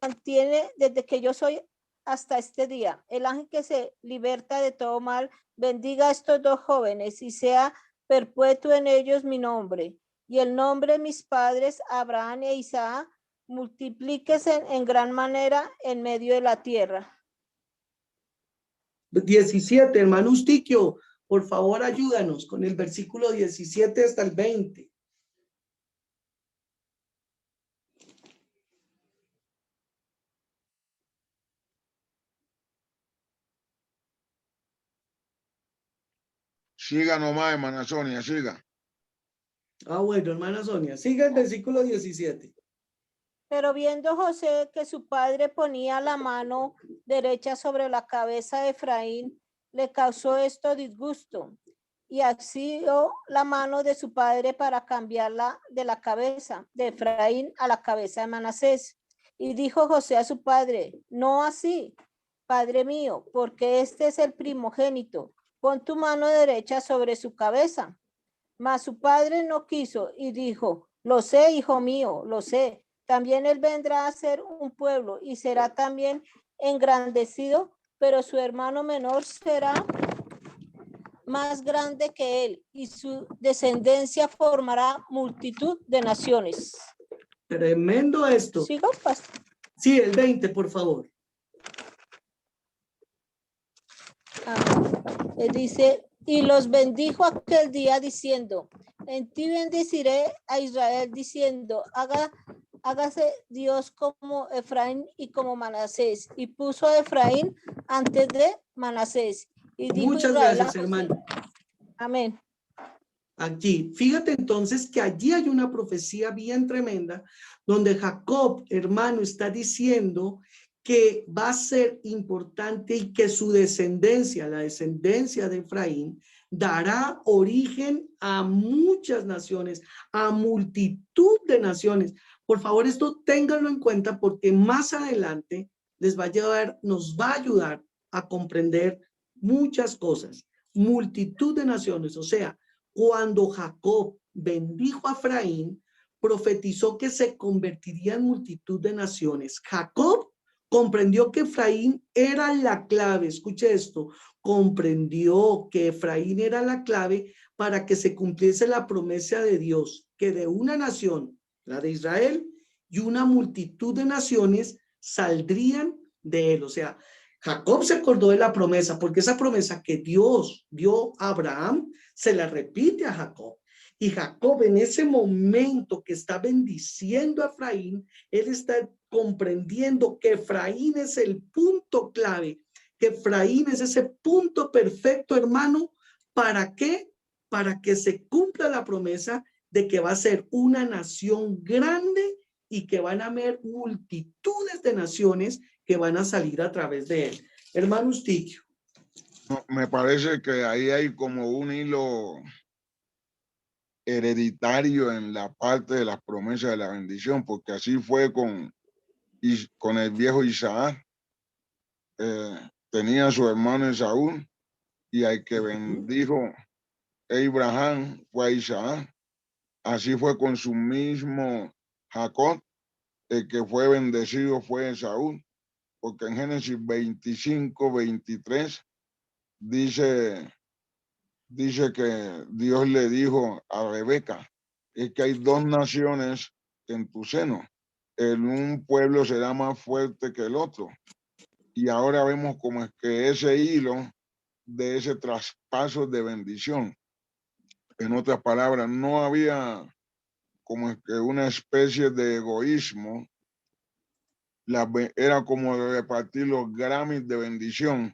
mantiene desde que yo soy hasta este día. El ángel que se liberta de todo mal, bendiga a estos dos jóvenes y sea perpetuo en ellos mi nombre. Y el nombre de mis padres, Abraham e Isaac, multiplíquese en gran manera en medio de la tierra. 17, hermano Eustiquio, por favor ayúdanos con el versículo 17 hasta el 20. Siga nomás, hermana Sonia, siga. Ah, bueno, hermana Sonia, siga el versículo 17. Pero viendo José que su padre ponía la mano derecha sobre la cabeza de Efraín, le causó esto disgusto y asió la mano de su padre para cambiarla de la cabeza de Efraín a la cabeza de Manasés. Y dijo José a su padre, no así, padre mío, porque este es el primogénito. Pon tu mano derecha sobre su cabeza. Mas su padre no quiso y dijo, lo sé, hijo mío, lo sé. También él vendrá a ser un pueblo y será también engrandecido, pero su hermano menor será más grande que él y su descendencia formará multitud de naciones. Tremendo esto. ¿Sigo, pastor? Sí, el 20, por favor. Él dice, y los bendijo aquel día diciendo, en ti bendeciré a Israel diciendo, hágase Dios como Efraín y como Manasés. Y puso a Efraín antes de Manasés. Y dijo Muchas Israel, gracias, hermano. Amén. Aquí, fíjate entonces que allí hay una profecía bien tremenda donde Jacob, hermano, está diciendo que va a ser importante y que su descendencia, la descendencia de Efraín, dará origen a muchas naciones, a multitud de naciones. Por favor, esto ténganlo en cuenta porque más adelante les va a llevar, nos va a ayudar a comprender muchas cosas. Multitud de naciones, o sea, cuando Jacob bendijo a Efraín, profetizó que se convertiría en multitud de naciones. Jacob comprendió que Efraín era la clave, escuche esto, comprendió que Efraín era la clave para que se cumpliese la promesa de Dios, que de una nación, la de Israel, y una multitud de naciones saldrían de él. O sea, Jacob se acordó de la promesa, porque esa promesa que Dios dio a Abraham, se la repite a Jacob. Y Jacob en ese momento que está bendiciendo a Efraín, él está comprendiendo que Efraín es el punto clave, que Efraín es ese punto perfecto, hermano. ¿Para qué? Para que se cumpla la promesa de que va a ser una nación grande y que van a haber multitudes de naciones que van a salir a través de él. Hermano Eustiquio. No, me parece que ahí hay como un hilo hereditario en la parte de las promesas de la bendición, porque así fue con el viejo Isaac. Tenía a su hermano Esaú y al que bendijo Abraham fue a Isaac. Así fue con su mismo Jacob, el que fue bendecido fue Esaú, porque en Génesis 25, 23 dice que Dios le dijo a Rebeca, es que hay dos naciones en tu seno, un pueblo será más fuerte que el otro. Y ahora vemos como es que ese hilo de ese traspaso de bendición, en otras palabras, no había como es que una especie de egoísmo, era como repartir los Grammys de bendición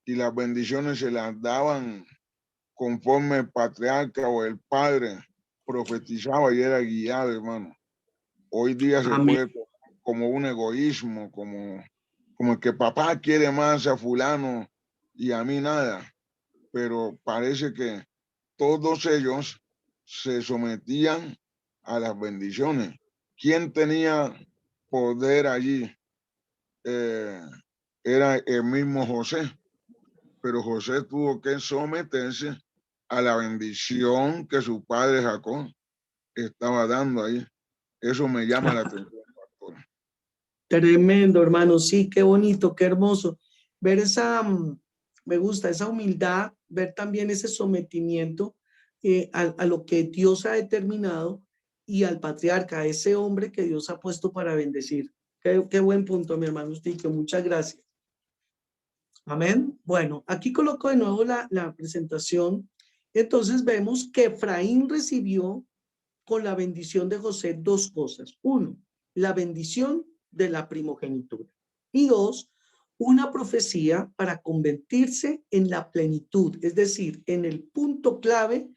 y las bendiciones se las daban conforme el patriarca o el padre profetizaba y era guiado, hermano. Hoy día se puede como un egoísmo, como como que papá quiere más a fulano y a mí nada, pero parece que todos ellos se sometían a las bendiciones. ¿Quién tenía poder allí? Era el mismo José, pero José tuvo que someterse a la bendición que su padre Jacob estaba dando ahí. Eso me llama la atención, pastor. Tremendo, hermano. Sí, qué bonito, qué hermoso. Ver esa, me gusta esa humildad, ver también ese sometimiento a lo que Dios ha determinado y al patriarca, a ese hombre que Dios ha puesto para bendecir. Qué buen punto, mi hermano Sticho. Muchas gracias. Amén. Bueno, aquí coloco de nuevo la presentación. Entonces vemos que Efraín recibió con la bendición de José dos cosas. Uno, la bendición de la primogenitura. Y dos, una profecía para convertirse en la plenitud, es decir, en el punto clave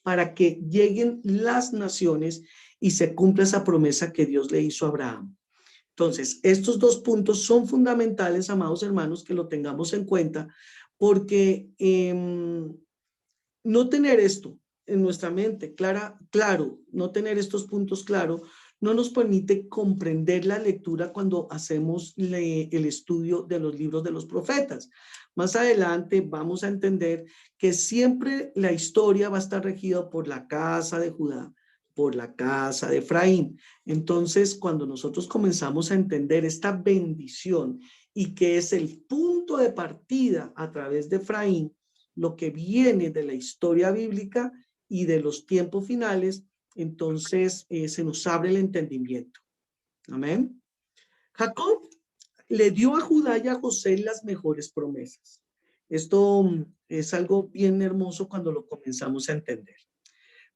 para que lleguen las naciones y se cumpla esa promesa que Dios le hizo a Abraham. Entonces, estos dos puntos son fundamentales, amados hermanos, que lo tengamos en cuenta, porque no tener esto en nuestra mente, claro, no tener estos puntos claros, no nos permite comprender la lectura cuando hacemos el estudio de los libros de los profetas. Más adelante vamos a entender que siempre la historia va a estar regida por la casa de Judá, por la casa de Efraín. Entonces, cuando nosotros comenzamos a entender esta bendición y que es el punto de partida a través de Efraín, lo que viene de la historia bíblica y de los tiempos finales, entonces se nos abre el entendimiento. Amén. Jacob le dio a Judá y a José las mejores promesas. Esto es algo bien hermoso cuando lo comenzamos a entender.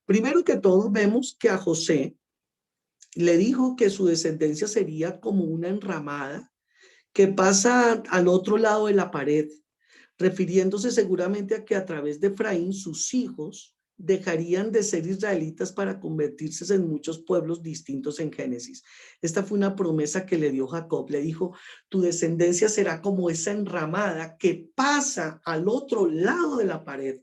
Primero que todo, vemos que a José le dijo que su descendencia sería como una enramada que pasa al otro lado de la pared, refiriéndose seguramente a que a través de Efraín sus hijos dejarían de ser israelitas para convertirse en muchos pueblos distintos en Génesis. Esta fue una promesa que le dio Jacob. Le dijo, tu descendencia será como esa enramada que pasa al otro lado de la pared.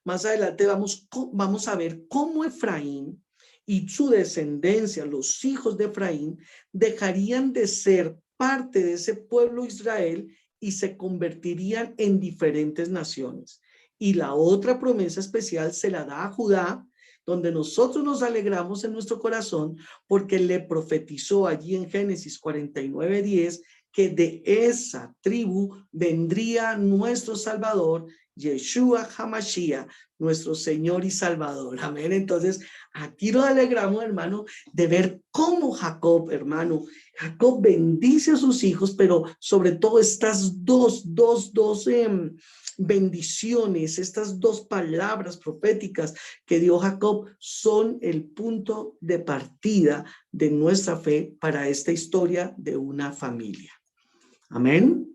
Más adelante vamos a ver cómo Efraín y su descendencia, los hijos de Efraín, dejarían de ser parte de ese pueblo Israel y se convertirían en diferentes naciones. Y la otra promesa especial se la da a Judá, donde nosotros nos alegramos en nuestro corazón porque le profetizó allí en Génesis 49:10 que de esa tribu vendría nuestro Salvador, Yeshua HaMashiach, nuestro Señor y Salvador. Amén. Entonces, aquí nos alegramos, hermano, de ver cómo Jacob, hermano, Jacob bendice a sus hijos, pero sobre todo estas dos bendiciones, estas dos palabras proféticas que dio Jacob son el punto de partida de nuestra fe para esta historia de una familia. Amén.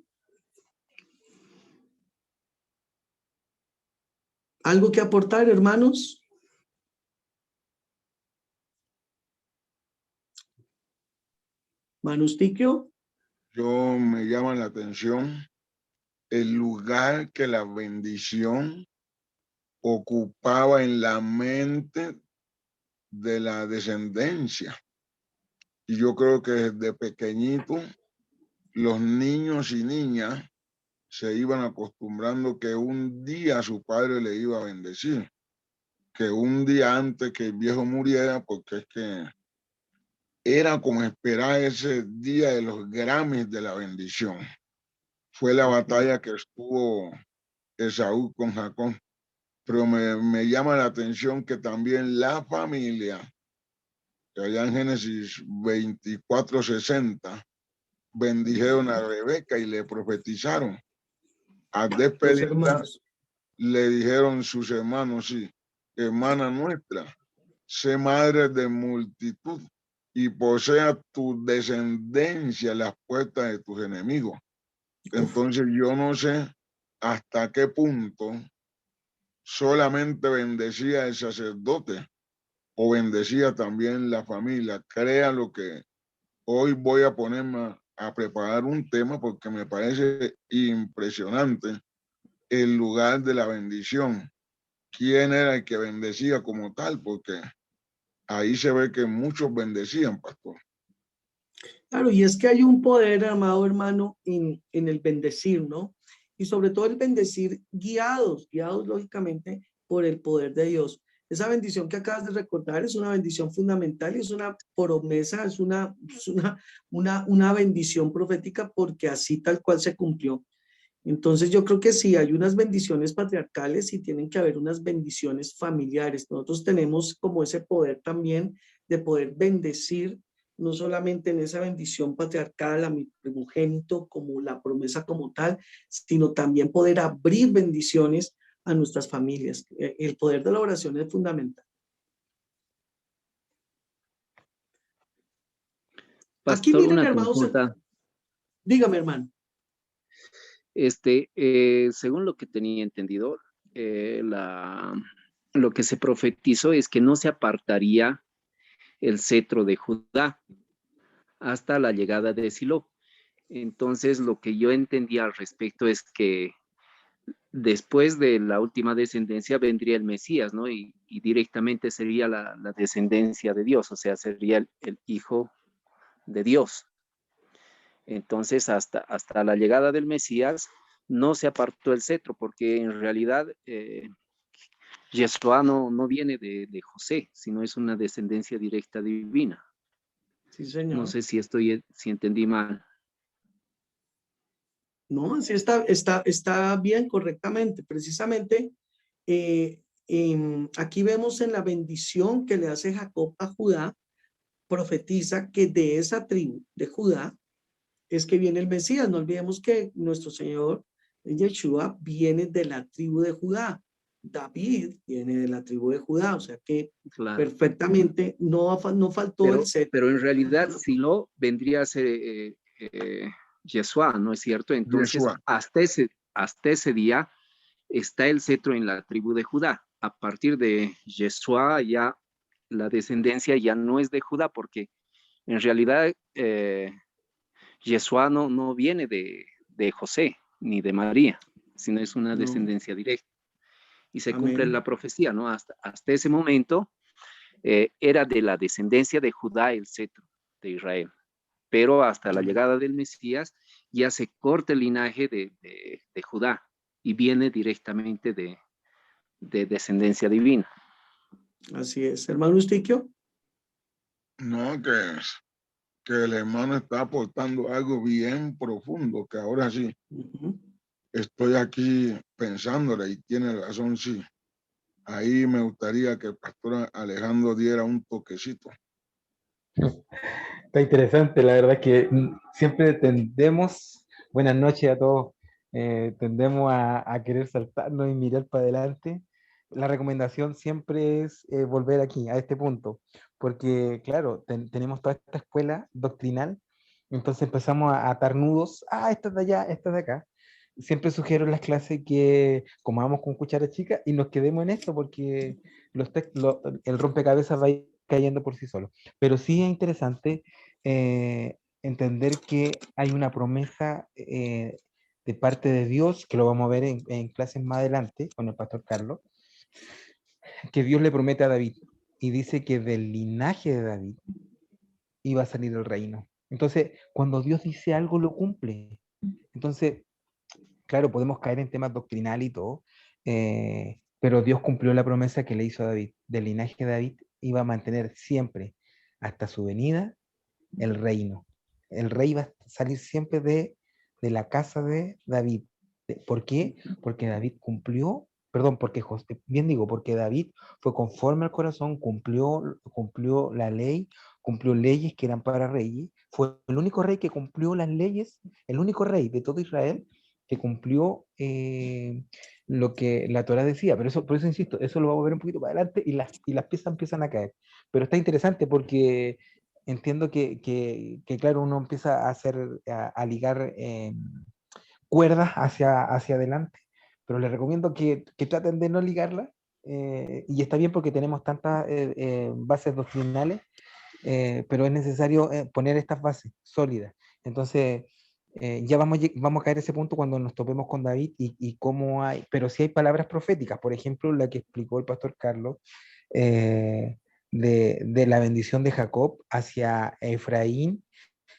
¿Algo que aportar, hermanos? Manustiquio. Yo me llama la atención el lugar que la bendición ocupaba en la mente de la descendencia. Y yo creo que desde pequeñito los niños y niñas se iban acostumbrando que un día su padre le iba a bendecir, que un día antes que el viejo muriera, porque es que era como esperar ese día de los Grammys de la bendición. Fue la batalla que estuvo Esaú con Jacob. Pero me llama la atención que también la familia, que allá en Génesis 24:60, bendijeron a Rebeca y le profetizaron. A despedirla, le dijeron sus hermanos, sí, hermana nuestra, sé madre de multitud y posea tu descendencia las puertas de tus enemigos. Entonces yo no sé hasta qué punto solamente bendecía el sacerdote o bendecía también la familia. Crea lo que hoy voy a ponerme a preparar un tema porque me parece impresionante el lugar de la bendición. ¿Quién era el que bendecía como tal? Porque ahí se ve que muchos bendecían, pastor. Claro, y es que hay un poder, amado hermano, en el bendecir, ¿no? Y sobre todo el bendecir guiados lógicamente por el poder de Dios. Esa bendición que acabas de recordar es una bendición fundamental y es una promesa, es una bendición profética porque así tal cual se cumplió. Entonces yo creo que sí, hay unas bendiciones patriarcales y tienen que haber unas bendiciones familiares. Nosotros tenemos como ese poder también de poder bendecir, no solamente en esa bendición patriarcal a mi primogénito como la promesa como tal, sino también poder abrir bendiciones a nuestras familias. El poder de la oración es fundamental. Aquí Pastor, miren, una hermanos, consulta. dígame, hermano. Según lo que tenía entendido, lo que se profetizó es que no se apartaría el cetro de Judá hasta la llegada de Silo. Entonces, lo que yo entendía al respecto es que después de la última descendencia vendría el Mesías, ¿no? Y directamente sería la descendencia de Dios, o sea, sería el Hijo de Dios. Entonces, hasta la llegada del Mesías, no se apartó el cetro, porque en realidad Yeshua no viene de José, sino es una descendencia directa divina. Sí, señor. No sé si si entendí mal. No, así está bien, correctamente. Precisamente, aquí vemos en la bendición que le hace Jacob a Judá, profetiza que de esa tribu de Judá es que viene el Mesías. No olvidemos que nuestro Señor Yeshua viene de la tribu de Judá. David viene de la tribu de Judá, o sea que Claro. perfectamente no faltó el cetro. Pero en realidad Silo vendría a ser Yeshua, ¿no es cierto? Entonces, Yeshua. hasta ese día está el cetro en la tribu de Judá. A partir de Yeshua ya la descendencia ya no es de Judá, porque en realidad Yeshua no viene de José ni de María, sino es una descendencia directa. Y se cumple la profecía, ¿no? Hasta ese momento era de la descendencia de Judá el cetro de Israel. Pero hasta la llegada del Mesías ya se corta el linaje de Judá y viene directamente de descendencia divina. Así es. Hermano Eustiquio. No, que el hermano está aportando algo bien profundo, que ahora sí estoy aquí pensándole y tiene razón, sí. Ahí me gustaría que el pastor Alejandro diera un toquecito. Está interesante, la verdad que siempre tendemos, buenas noches a todos, tendemos a querer saltarnos y mirar para adelante. La recomendación siempre es volver aquí, a este punto, porque claro, tenemos toda esta escuela doctrinal, entonces empezamos a atar nudos, esta es de allá, esta es de acá. Siempre sugiero en las clases que comamos con cuchara chica y nos quedemos en esto, porque el rompecabezas va a ir cayendo por sí solo. Pero sí es interesante entender que hay una promesa de parte de Dios, que lo vamos a ver en clases más adelante con el pastor Carlos, que Dios le promete a David y dice que del linaje de David iba a salir el reino. Entonces, cuando Dios dice algo, lo cumple. Entonces, claro, podemos caer en temas doctrinales y todo, pero Dios cumplió la promesa que le hizo a David. Del linaje de David iba a mantener siempre, hasta su venida, el reino. El rey va a salir siempre de la casa de David. ¿Por qué? Porque David cumplió, perdón, porque porque David fue conforme al corazón, cumplió la ley, cumplió leyes que eran para reyes, fue el único rey que cumplió las leyes, el único rey de todo Israel que cumplió lo que la Torá decía, pero por eso insisto, eso lo vamos a ver un poquito para adelante y las piezas empiezan a caer. Pero está interesante porque entiendo que claro, uno empieza a ligar cuerdas hacia adelante, pero les recomiendo que traten de no ligarlas, y está bien porque tenemos tantas bases doctrinales, pero es necesario poner estas bases sólidas. Entonces, ya vamos a caer a ese punto cuando nos topemos con David y cómo hay, pero sí hay palabras proféticas, por ejemplo, la que explicó el pastor Carlos, de la bendición de Jacob hacia Efraín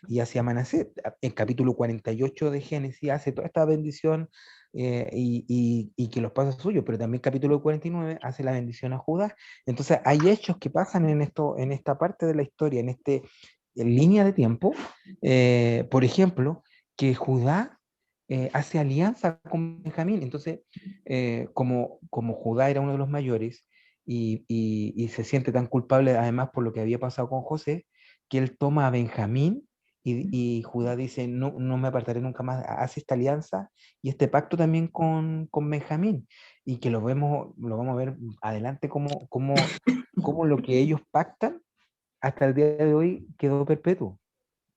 y hacia Manasés. En capítulo 48 de Génesis hace toda esta bendición y que los pasa suyos, pero también capítulo 49 hace la bendición a Judá. Entonces hay hechos que pasan en esta parte de la historia, en línea de tiempo, por ejemplo, que Judá hace alianza con Benjamín. Entonces, como Judá era uno de los mayores y se siente tan culpable además por lo que había pasado con José, que él toma a Benjamín y Judá dice, no, no me apartaré nunca más, hace esta alianza y este pacto también con Benjamín, y que lo vamos a ver adelante como lo que ellos pactan hasta el día de hoy quedó perpetuo.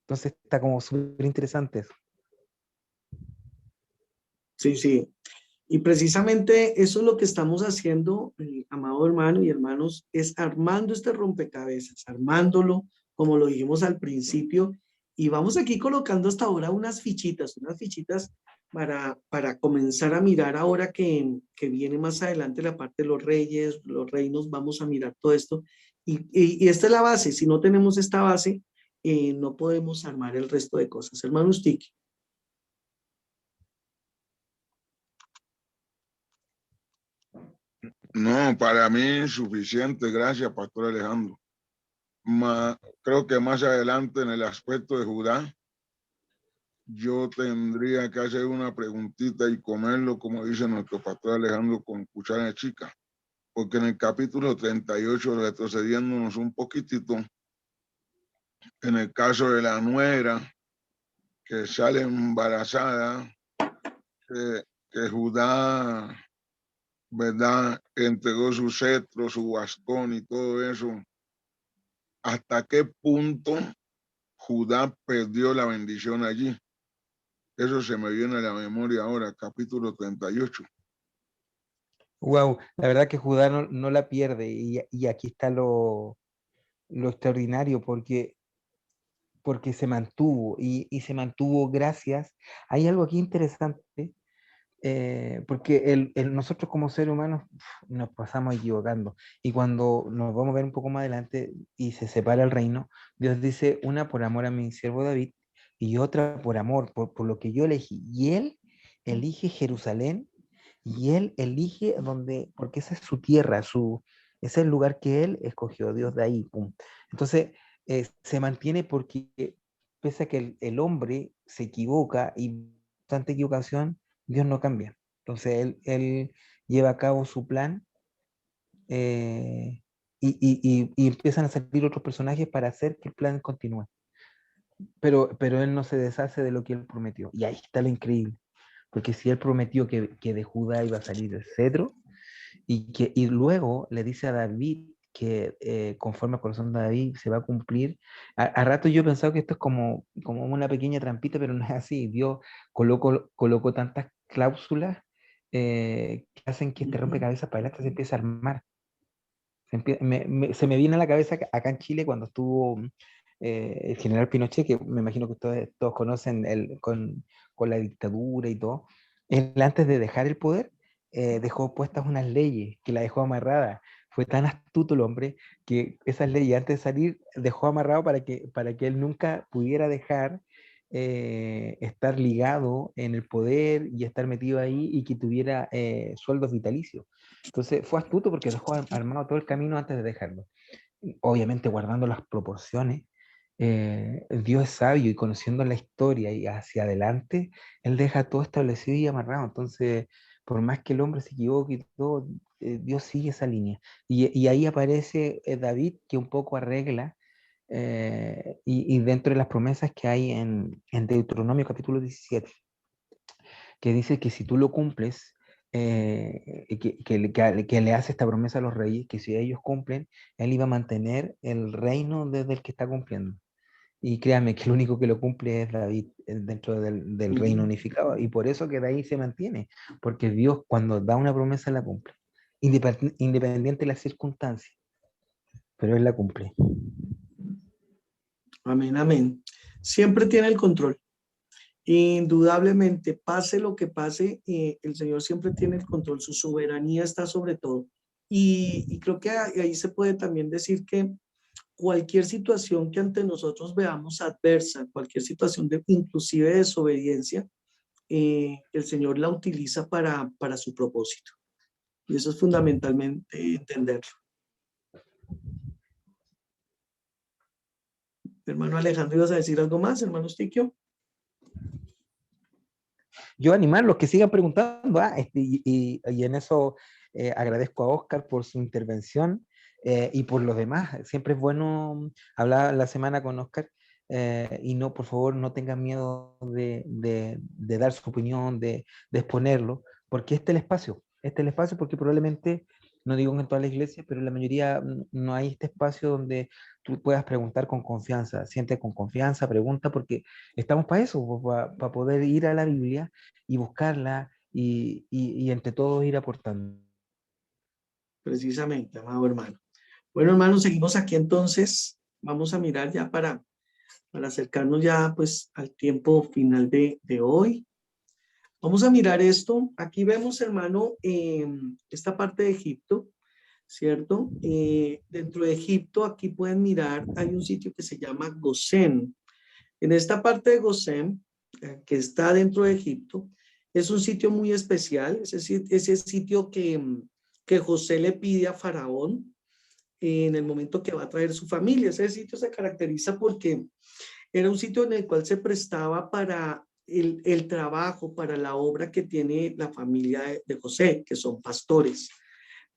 Entonces está como súper interesante eso. Sí, sí. Y precisamente eso es lo que estamos haciendo, amado hermano y hermanos, es armando este rompecabezas, armándolo, como lo dijimos al principio, y vamos aquí colocando hasta ahora unas fichitas para comenzar a mirar ahora que viene más adelante la parte de los reyes, los reinos, vamos a mirar todo esto. Y esta es la base. Si no tenemos esta base, no podemos armar el resto de cosas. Hermano Sticky. No, para mí suficiente, gracias, Pastor Alejandro. Creo que más adelante en el aspecto de Judá, yo tendría que hacer una preguntita y comerlo, como dice nuestro Pastor Alejandro, con cuchara de chica. Porque en el capítulo 38, retrocediéndonos un poquitito, en el caso de la nuera que sale embarazada, que Judá, ¿verdad?, entregó su cetro, su bastón y todo eso. ¿Hasta qué punto Judá perdió la bendición allí? Eso se me viene a la memoria ahora, capítulo 38. Wow, la verdad que Judá no la pierde, y aquí está lo extraordinario, porque se mantuvo y se mantuvo gracias. Hay algo aquí interesante, porque nosotros como seres humanos nos pasamos equivocando, y cuando nos vamos a ver un poco más adelante y se separa el reino, Dios dice, una por amor a mi siervo David y otra por amor, por lo que yo elegí, y él elige Jerusalén, y él elige porque esa es su tierra, ese es el lugar que él escogió, Dios de ahí, pum. Entonces, se mantiene porque pese a que el hombre se equivoca, y tanta equivocación, Dios no cambia. Entonces, él lleva a cabo su plan, y empiezan a salir otros personajes para hacer que el plan continúe. Pero él no se deshace de lo que él prometió. Y ahí está lo increíble. Porque si él prometió que de Judá iba a salir el cetro, y luego le dice a David que conforme al corazón de David se va a cumplir. A rato yo he pensado que esto es como una pequeña trampita, pero no es así. Dios colocó tantas cláusulas que hacen que este rompecabezas para adelante se empiece a armar. Se me viene a la cabeza acá en Chile cuando estuvo el general Pinochet, que me imagino que todos conocen con la dictadura y todo. Él, antes de dejar el poder, dejó puestas unas leyes que la dejó amarrada. Fue tan astuto el hombre que esas leyes, antes de salir, dejó amarrado para que él nunca pudiera dejar estar ligado en el poder y estar metido ahí, y que tuviera sueldos vitalicios. Entonces fue astuto porque dejó armado todo el camino antes de dejarlo. Obviamente guardando las proporciones. Dios es sabio, y conociendo la historia y hacia adelante, Él deja todo establecido y amarrado. Entonces, por más que el hombre se equivoque y todo, Dios sigue esa línea. Y ahí aparece David, que un poco arregla, y dentro de las promesas que hay en Deuteronomio capítulo 17, que dice que si tú lo cumples, que le hace esta promesa a los reyes, que si ellos cumplen, él iba a mantener el reino desde el que está cumpliendo. Y créanme que el único que lo cumple es David dentro del reino unificado, y por eso que de ahí se mantiene, porque Dios cuando da una promesa la cumple, independiente de las circunstancias, pero él la cumple. Amén, amén. siempre tiene el control. Indudablemente, pase lo que pase, el Señor siempre tiene el control, su soberanía está sobre todo. Y creo que ahí se puede también decir que cualquier situación que ante nosotros veamos adversa, cualquier situación de inclusive de desobediencia, el Señor la utiliza para su propósito. Y eso es fundamentalmente entenderlo. Hermano Alejandro, ¿ibas a decir algo más, hermano Stiquio? Yo animar los que sigan preguntando, y en eso agradezco a Oscar por su intervención y por los demás. Siempre es bueno hablar la semana con Oscar y no, por favor, no tengan miedo de dar su opinión, de exponerlo, porque este es el espacio porque probablemente, no digo en toda la iglesia, pero en la mayoría no hay este espacio donde tú puedas preguntar con confianza, siente con confianza, pregunta, porque estamos para eso, para poder ir a la Biblia y buscarla y entre todos ir aportando. Precisamente, amado hermano. Bueno, hermanos, seguimos aquí entonces. Vamos a mirar ya para acercarnos ya pues al tiempo final de hoy. Vamos a mirar esto. Aquí vemos, hermano, esta parte de Egipto, ¿cierto? Dentro de Egipto, aquí pueden mirar, hay un sitio que se llama Gosén. En esta parte de Gosén, que está dentro de Egipto, es un sitio muy especial. Ese sitio que José le pide a Faraón en el momento que va a traer su familia. Ese sitio se caracteriza porque era un sitio en el cual se prestaba para el trabajo, para la obra que tiene la familia de José, que son pastores.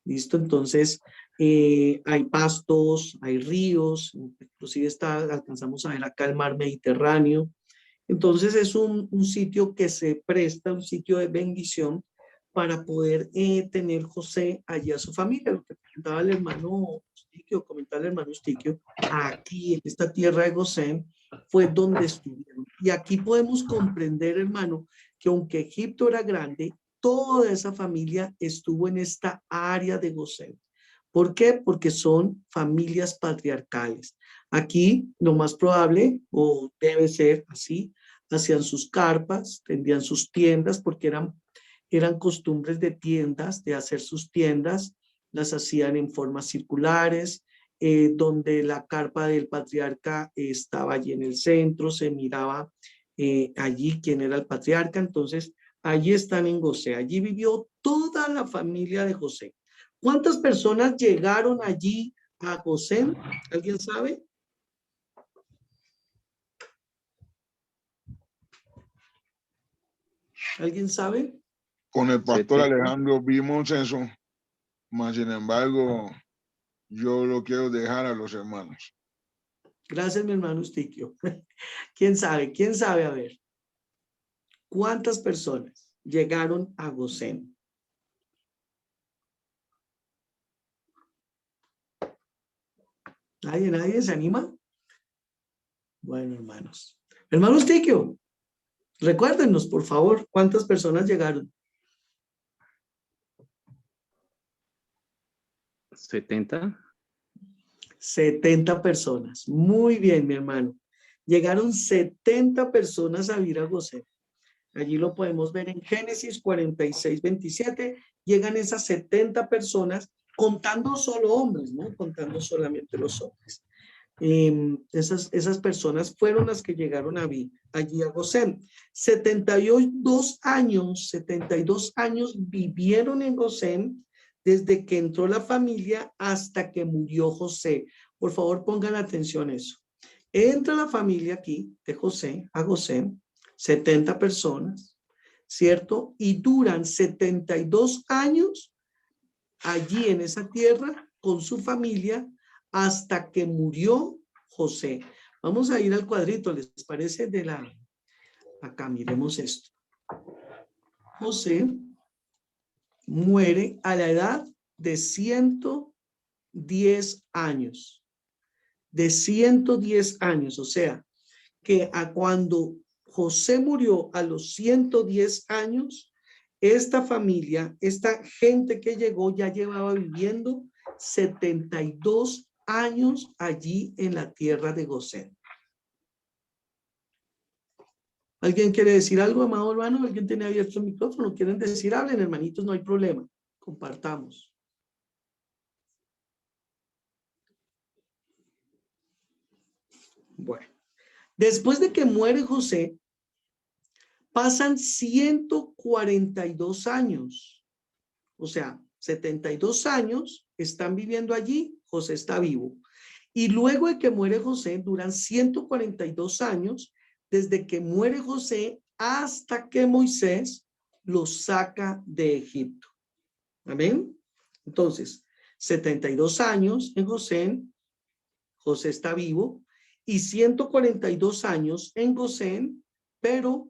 ¿Listo? Entonces, hay pastos, hay ríos, inclusive alcanzamos a ver acá el mar Mediterráneo. Entonces, es un sitio que se presta, un sitio de bendición para poder tener José allí a su familia. Lo que comentaba el hermano Stiquio, aquí en esta tierra de Gosén fue donde estuvieron. Y aquí podemos comprender, hermano, que aunque Egipto era grande, toda esa familia estuvo en esta área de Gosén. ¿Por qué? Porque son familias patriarcales. Aquí lo más probable, o debe ser así, hacían sus carpas, tendían sus tiendas, porque eran costumbres de tiendas, de hacer sus tiendas, las hacían en formas circulares, donde la carpa del patriarca estaba allí en el centro, se miraba allí quién era el patriarca. Entonces, allí están en Gosén, allí vivió toda la familia de José. ¿Cuántas personas llegaron allí a Gosén? ¿Alguien sabe? ¿Alguien sabe? Con el pastor Alejandro vimos eso, mas sin embargo, yo lo quiero dejar a los hermanos. Gracias, mi hermano Stiquio. ¿Quién sabe? ¿Quién sabe? A ver. ¿Cuántas personas llegaron a Gosén? ¿Nadie se anima? Bueno, hermanos. Hermano Stiquio, recuérdenos, por favor, ¿cuántas personas llegaron? 70. 70 personas. Muy bien, mi hermano. Llegaron 70 personas a vivir a Gosén. Allí lo podemos ver en Génesis 46, 27. Llegan esas 70 personas, contando solo hombres, ¿no? Contando solamente los hombres. Esas personas fueron las que llegaron allí a Gosén. 72 años vivieron en Gosén desde que entró la familia hasta que murió José. Por favor, pongan atención a eso. Entra la familia aquí de José a Gosén, 70 personas, ¿cierto? Y duran 72 años allí en esa tierra con su familia hasta que murió José. Vamos a ir al cuadrito, ¿les parece? Acá miremos esto. José muere a la edad de 110 años. De 110 años, o sea, que cuando José murió a los 110 años, esta familia, esta gente que llegó ya llevaba viviendo 72 años allí en la tierra de Gosén. ¿Alguien quiere decir algo, amado hermano? ¿Alguien tiene abierto el micrófono? ¿Quieren decir? Hablen, hermanitos, no hay problema. Compartamos. Bueno, después de que muere José, pasan 142 años. O sea, 72 años están viviendo allí, José está vivo. Y luego de que muere José, duran 142 años, desde que muere José hasta que Moisés los saca de Egipto. Amén. Entonces, 72 años en José, José está vivo, y 142 años en Gosén, pero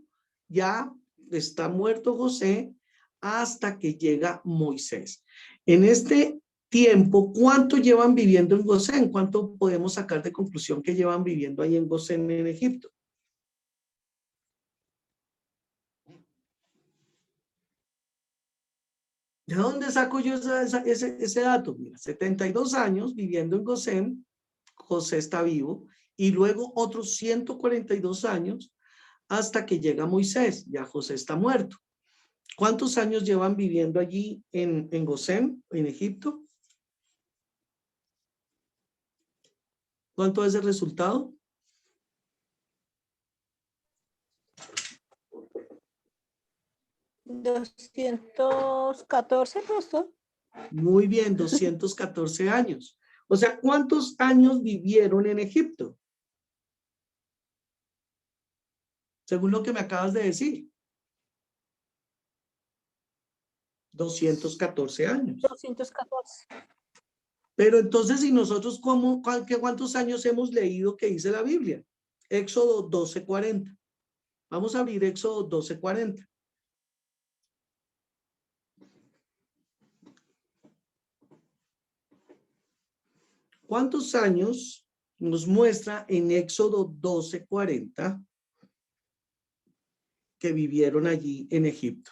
ya está muerto José hasta que llega Moisés. En este tiempo, ¿cuánto llevan viviendo en Gosén? ¿Cuánto podemos sacar de conclusión que llevan viviendo ahí en Gosén, en Egipto? ¿De dónde saco yo ese dato? Mira, 72 años viviendo en Gosén, José está vivo, y luego otros 142 años hasta que llega Moisés, ya José está muerto. ¿Cuántos años llevan viviendo allí en Gosén, en Egipto? ¿Cuánto es el resultado? ¿214, pastor? Muy bien, 214 años. O sea, ¿cuántos años vivieron en Egipto? Según lo que me acabas de decir. 214 años. 214. Pero entonces, si nosotros, ¿cuántos años hemos leído que dice la Biblia? Éxodo 12:40. Vamos a abrir Éxodo 12:40. ¿Cuántos años nos muestra en Éxodo 12:40 que vivieron allí en Egipto?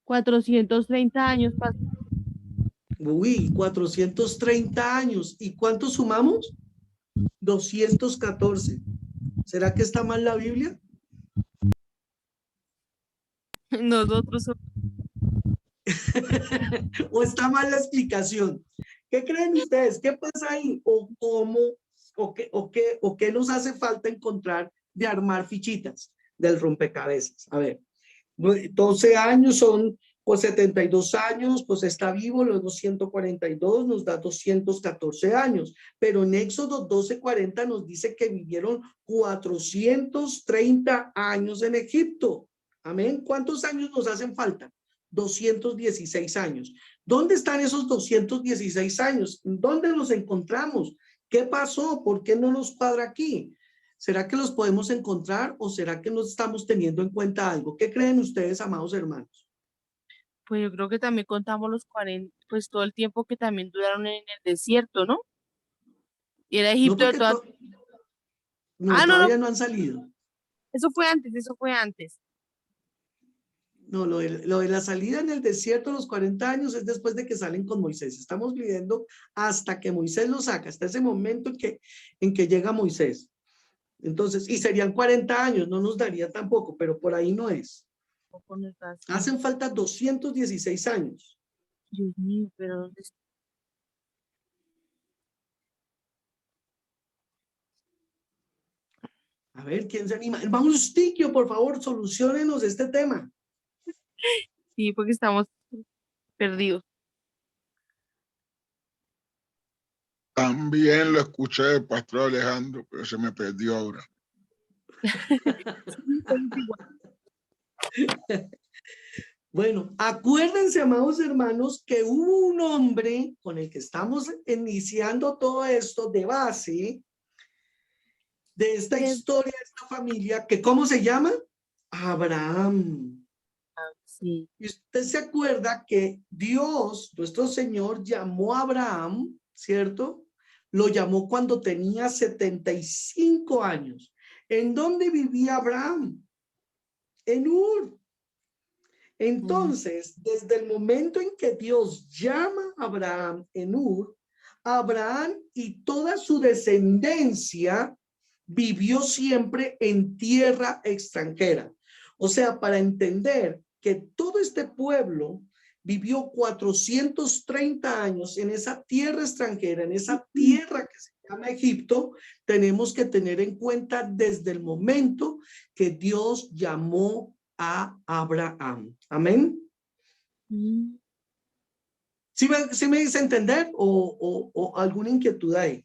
$430, pastor. Uy, 430 años. ¿Y cuántos sumamos? 214. ¿Será que está mal la Biblia? Nosotros ¿O está mal la explicación? ¿Qué creen ustedes? ¿Qué pasa ahí? ¿O cómo? ¿O qué nos hace falta encontrar de armar fichitas del rompecabezas? A ver, 12 años son, pues 72 años, pues está vivo, luego 142 nos da 214 años, pero en Éxodo 12:40 nos dice que vivieron 430 años en Egipto. Amén. ¿Cuántos años nos hacen falta? 216 años. ¿Dónde están esos 216 años? ¿Dónde los encontramos? ¿Qué pasó? ¿Por qué no nos cuadra aquí? ¿Será que los podemos encontrar o será que no estamos teniendo en cuenta algo? ¿Qué creen ustedes, amados hermanos? pues yo creo que también contamos los 40, pues todo el tiempo que también duraron en el desierto, ¿no? Y era No, Egipto de porque todas. no, No, todavía no han salido. eso fue antes, eso fue antes. No, lo de la salida en el desierto, los 40 años, es después de que salen con Moisés. Estamos viviendo hasta que Moisés lo saca, hasta ese momento en que llega Moisés. Entonces, y serían 40 años, no nos daría tampoco, pero por ahí no es. Hacen falta 216 años. Dios mío, pero ¿dónde está? A ver, ¿quién se anima? Vamos, Tiquio, por favor, soluciónenos este tema. Sí, porque estamos perdidos. También lo escuché del pastor Alejandro, pero se me perdió ahora. Bueno, acuérdense, amados hermanos, que hubo un hombre con el que estamos iniciando todo esto de base de esta historia, de esta familia, que ¿cómo se llama? Abraham. Sí. Y usted se acuerda que Dios, nuestro Señor, llamó a Abraham, ¿cierto? Lo llamó cuando tenía 75 años. ¿En dónde vivía Abraham? En Ur. Entonces, desde el momento en que Dios llama a Abraham en Ur, Abraham y toda su descendencia vivió siempre en tierra extranjera. O sea, para entender que todo este pueblo vivió 430 años en esa tierra extranjera, en esa tierra que se llama Egipto, tenemos que tener en cuenta desde el momento que Dios llamó a Abraham. Amén. ¿Sí me dice entender o alguna inquietud ahí?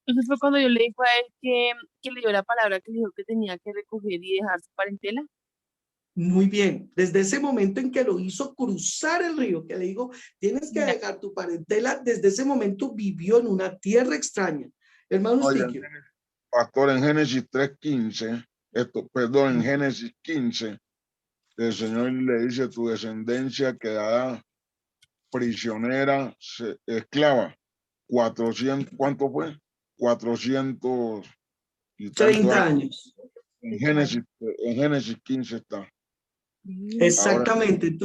Entonces fue cuando yo le dijo a él que le dio la palabra que le dijo que tenía que recoger y dejar su parentela. Muy bien, desde ese momento en que lo hizo cruzar el río, que le digo, tienes que dejar tu parentela, desde ese momento vivió en una tierra extraña. Hermano Stiquio. Pastor, en Génesis 3:15, en Génesis 15, el Señor le dice, tu descendencia quedará prisionera, esclava. 400, ¿cuánto fue? 400 y 30 años. En Génesis 15 está. Exactamente.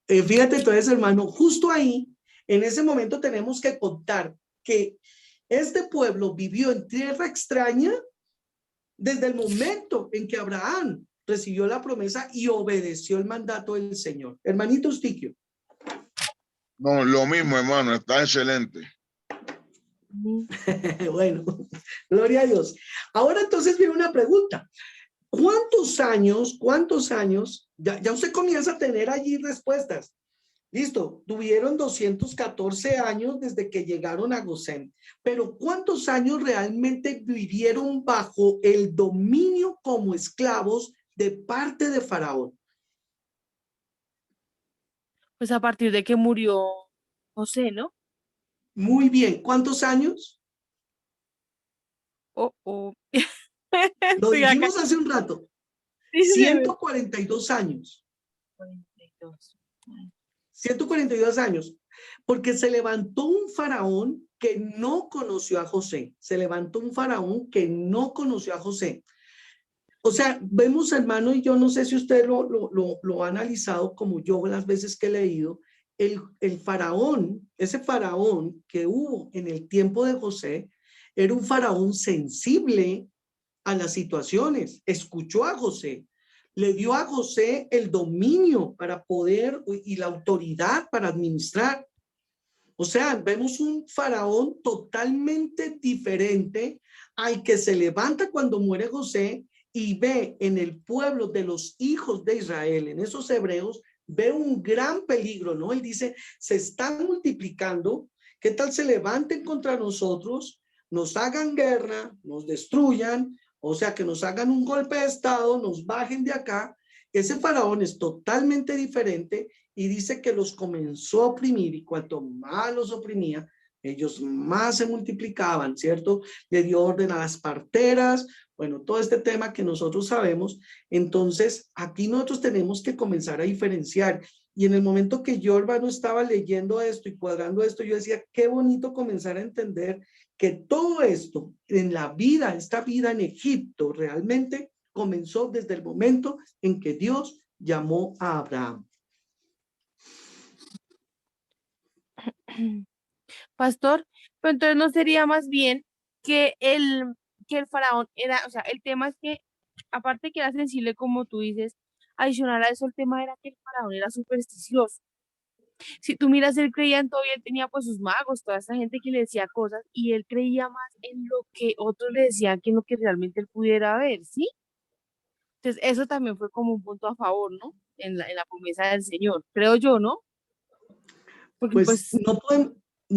Fíjate entonces, hermano, justo ahí, en ese momento tenemos que contar que este pueblo vivió en tierra extraña desde el momento en que Abraham recibió la promesa y obedeció el mandato del Señor. Hermanito Stiquio. No, lo mismo, hermano, está excelente. Bueno, gloria a Dios. Ahora entonces viene una pregunta. ¿Cuántos años, ya usted comienza a tener allí respuestas? Listo, tuvieron 214 años desde que llegaron a Gosén, pero ¿cuántos años realmente vivieron bajo el dominio como esclavos de parte de Faraón? Pues a partir de que murió José, ¿no? Muy bien, ¿cuántos años? Lo dijimos hace un rato. 142 años. 142 años, porque se levantó un faraón que no conoció a José. Se levantó un faraón que no conoció a José. O sea, vemos, hermano, y yo no sé si usted lo ha analizado como yo las veces que he leído, el faraón, ese faraón que hubo en el tiempo de José, era un faraón sensible a las situaciones, escuchó a José, le dio a José el dominio para poder y la autoridad para administrar. O sea, vemos un faraón totalmente diferente al que se levanta cuando muere José y ve en el pueblo de los hijos de Israel, en esos hebreos, ve un gran peligro, ¿no? Él dice, se están multiplicando, ¿qué tal se levanten contra nosotros, nos hagan guerra, nos destruyan? O sea, que nos hagan un golpe de estado, nos bajen de acá. Ese faraón es totalmente diferente y dice que los comenzó a oprimir y cuanto más los oprimía, ellos más se multiplicaban, ¿cierto? Le dio orden a las parteras, bueno, todo este tema que nosotros sabemos. Entonces, aquí nosotros tenemos que comenzar a diferenciar. Y en el momento que yo, hermano, estaba leyendo esto y cuadrando esto, yo decía, qué bonito comenzar a entender que todo esto en la vida, esta vida en Egipto, realmente comenzó desde el momento en que Dios llamó a Abraham. Pastor, pero entonces no sería más bien que el faraón era, o sea, el tema es que, aparte que era sensible, como tú dices, adicional a eso, el tema era que el faraón era supersticioso. Si tú miras, él creía en todo y él tenía pues sus magos, toda esa gente que le decía cosas y él creía más en lo que otros le decían que en lo que realmente él pudiera ver, ¿sí? Entonces eso también fue como un punto a favor, ¿no? En la promesa del Señor, creo yo, ¿no? Porque pues no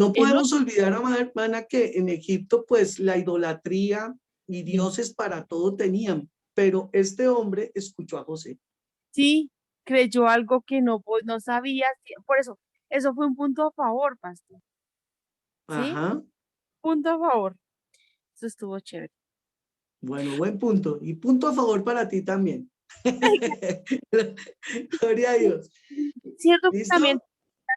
él podemos olvidar, hermana, que en Egipto pues la idolatría y dioses para todo tenían, pero este hombre escuchó a José. Sí, creyó algo que no, pues, no sabía, por eso fue un punto a favor, pastor. ¿Sí? Ajá. Punto a favor. Eso estuvo chévere. Bueno, buen punto. Y punto a favor para ti también. Gloria a Dios. Cierto que ¿Listo? también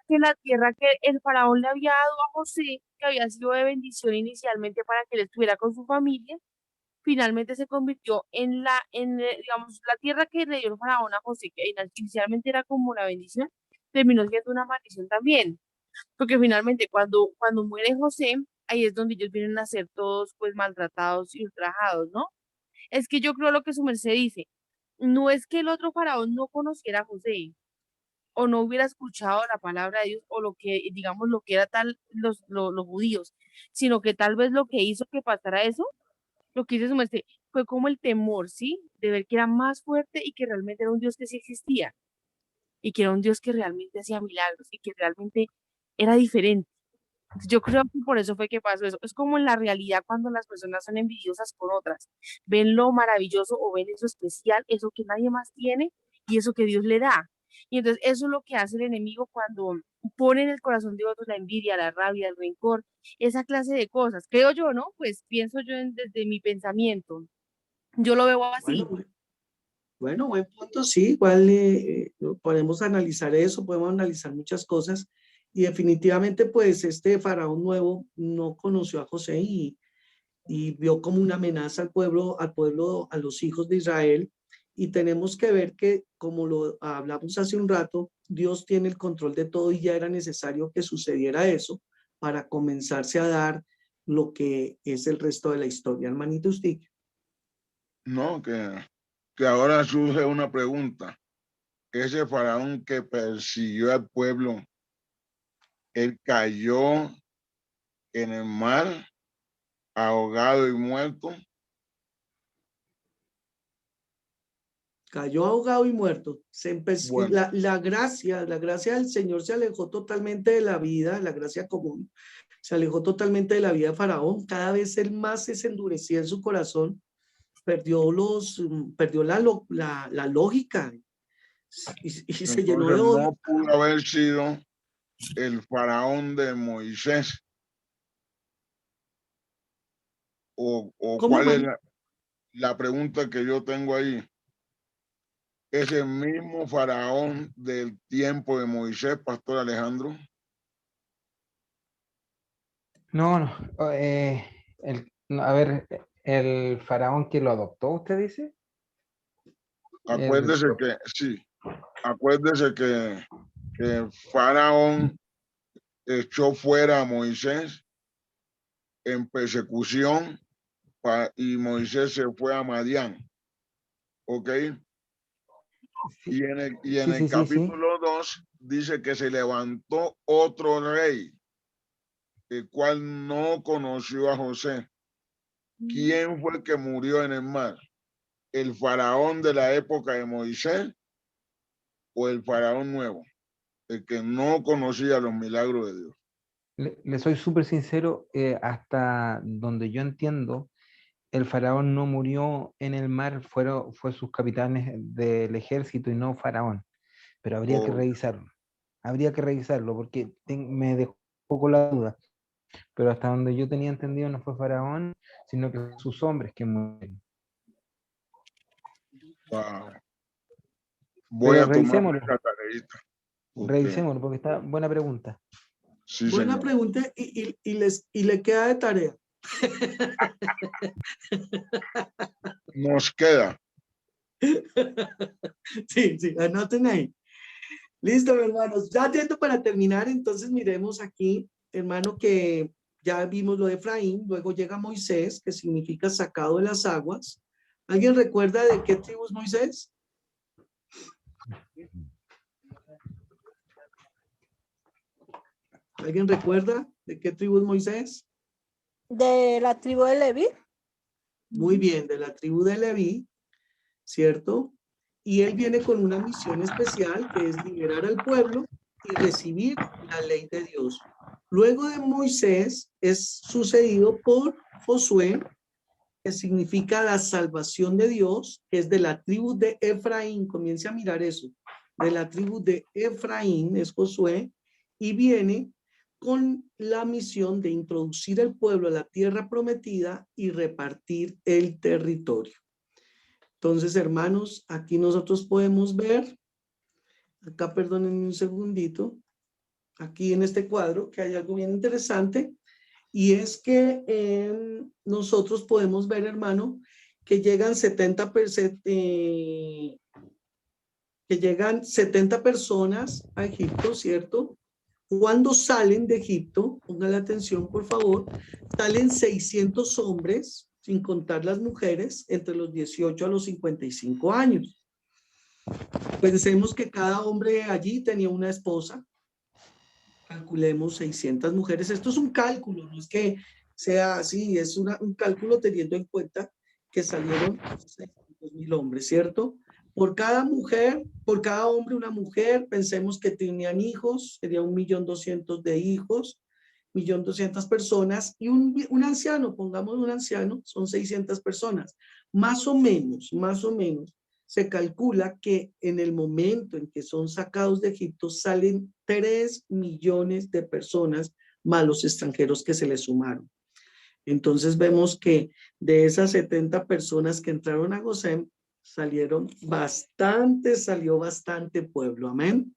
que la tierra que el faraón le había dado a José, que había sido de bendición inicialmente para que él estuviera con su familia, finalmente se convirtió digamos, la tierra que le dio el faraón a José, que inicialmente era como la bendición, terminó siendo una maldición también. Porque finalmente cuando muere José, ahí es donde ellos vienen a ser todos pues maltratados y ultrajados, ¿no? Es que yo creo lo que su merced dice, no es que el otro faraón no conociera a José o no hubiera escuchado la palabra de Dios o lo que, digamos, lo que era tal los judíos, sino que tal vez lo que hizo que pasara eso, lo que hizo su merced, fue como el temor, ¿sí? De ver que era más fuerte y que realmente era un Dios que sí existía y que era un Dios que realmente hacía milagros y que realmente era diferente. Yo creo que por eso fue que pasó eso. Es como en la realidad cuando las personas son envidiosas con otras, ven lo maravilloso o ven eso especial, eso que nadie más tiene y eso que Dios le da. Y entonces eso es lo que hace el enemigo cuando pone en el corazón de otros la envidia, la rabia, el rencor, esa clase de cosas. Creo yo, ¿no? Pues pienso yo desde mi pensamiento. Yo lo veo así. Bueno, buen punto, sí, igual podemos analizar eso, podemos analizar muchas cosas y definitivamente pues este faraón nuevo no conoció a José y vio como una amenaza al pueblo, a los hijos de Israel y tenemos que ver que como lo hablamos hace un rato, Dios tiene el control de todo y ya era necesario que sucediera eso para comenzarse a dar lo que es el resto de la historia. Hermanito usted. No, que ahora surge una pregunta. Ese faraón que persiguió al pueblo, él cayó en el mar, ahogado y muerto. Cayó ahogado y muerto. Bueno. La gracia del Señor se alejó totalmente de la vida, la gracia común, se alejó totalmente de la vida de Faraón. Cada vez él más se endurecía en su corazón, perdió la lógica y se llenó de Entonces odio. no pudo haber sido el faraón de Moisés. ¿O cuál es la pregunta que yo tengo ahí? ¿Es el mismo faraón del tiempo de Moisés, Pastor Alejandro? No, no. A ver, el faraón que lo adoptó, ¿usted dice? Acuérdese que, sí, acuérdese que faraón echó fuera a Moisés en persecución y Moisés se fue a Madián. ¿Ok? Y en el capítulo 2 dice que se levantó otro rey, el cual no conoció a José. ¿Quién fue el que murió en el mar? ¿El faraón de la época de Moisés o el faraón nuevo? El que no conocía los milagros de Dios. Le soy súper sincero, hasta donde yo entiendo, el faraón no murió en el mar, fue sus capitanes del ejército y no faraón. Pero habría que revisarlo. Habría que revisarlo porque me dejó un poco la duda. Pero hasta donde yo tenía entendido no fue faraón, sino que sus hombres que murieron. Wow. Voy a tomar esta tareita. Revisémoslo porque está buena pregunta. Sí, buena señor. pregunta y le queda de tarea. Nos queda. Sí, anoten ahí. Listo, hermanos. Ya tiempo para terminar, entonces miremos aquí, hermano, que ya vimos lo de Efraín, luego llega Moisés, que significa sacado de las aguas. ¿Alguien recuerda de qué tribu es Moisés? ¿Alguien recuerda de qué tribu es Moisés? De la tribu de Leví. Muy bien, de la tribu de Leví, ¿cierto? Y él viene con una misión especial que es liberar al pueblo y recibir la ley de Dios. Luego de Moisés es sucedido por Josué, que significa la salvación de Dios, que es de la tribu de Efraín. Comience a mirar eso. De la tribu de Efraín es Josué y viene con la misión de introducir el pueblo a la tierra prometida y repartir el territorio. Entonces, hermanos, aquí nosotros podemos ver, acá perdónenme un segundito, aquí en este cuadro, que hay algo bien interesante, y es que nosotros podemos ver, hermano, que llegan 70 personas a Egipto, ¿cierto? Cuando salen de Egipto, pongan atención por favor, salen 600 hombres, sin contar las mujeres, entre los 18 a los 55 años. Pensemos que cada hombre allí tenía una esposa. Calculemos 600 mujeres. Esto es un cálculo, no es que sea así, es un cálculo teniendo en cuenta que salieron 600,000 hombres, ¿cierto? Por cada mujer, por cada hombre una mujer, pensemos que tenían hijos, sería 1.200.000 de hijos, 1.200.000 personas, y un anciano, pongamos un anciano, son 600 personas. Más o menos, se calcula que en el momento en que son sacados de Egipto salen 3 millones de personas más los extranjeros que se les sumaron. Entonces vemos que de esas 70 personas que entraron a Gosén, salió bastante pueblo. Amén.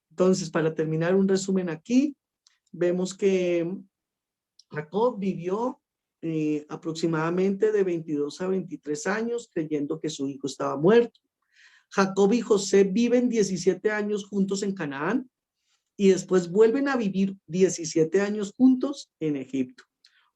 Entonces, para terminar un resumen aquí, vemos que Jacob vivió aproximadamente de 22 a 23 años, creyendo que su hijo estaba muerto. Jacob y José viven 17 años juntos en Canaán y después vuelven a vivir 17 años juntos en Egipto.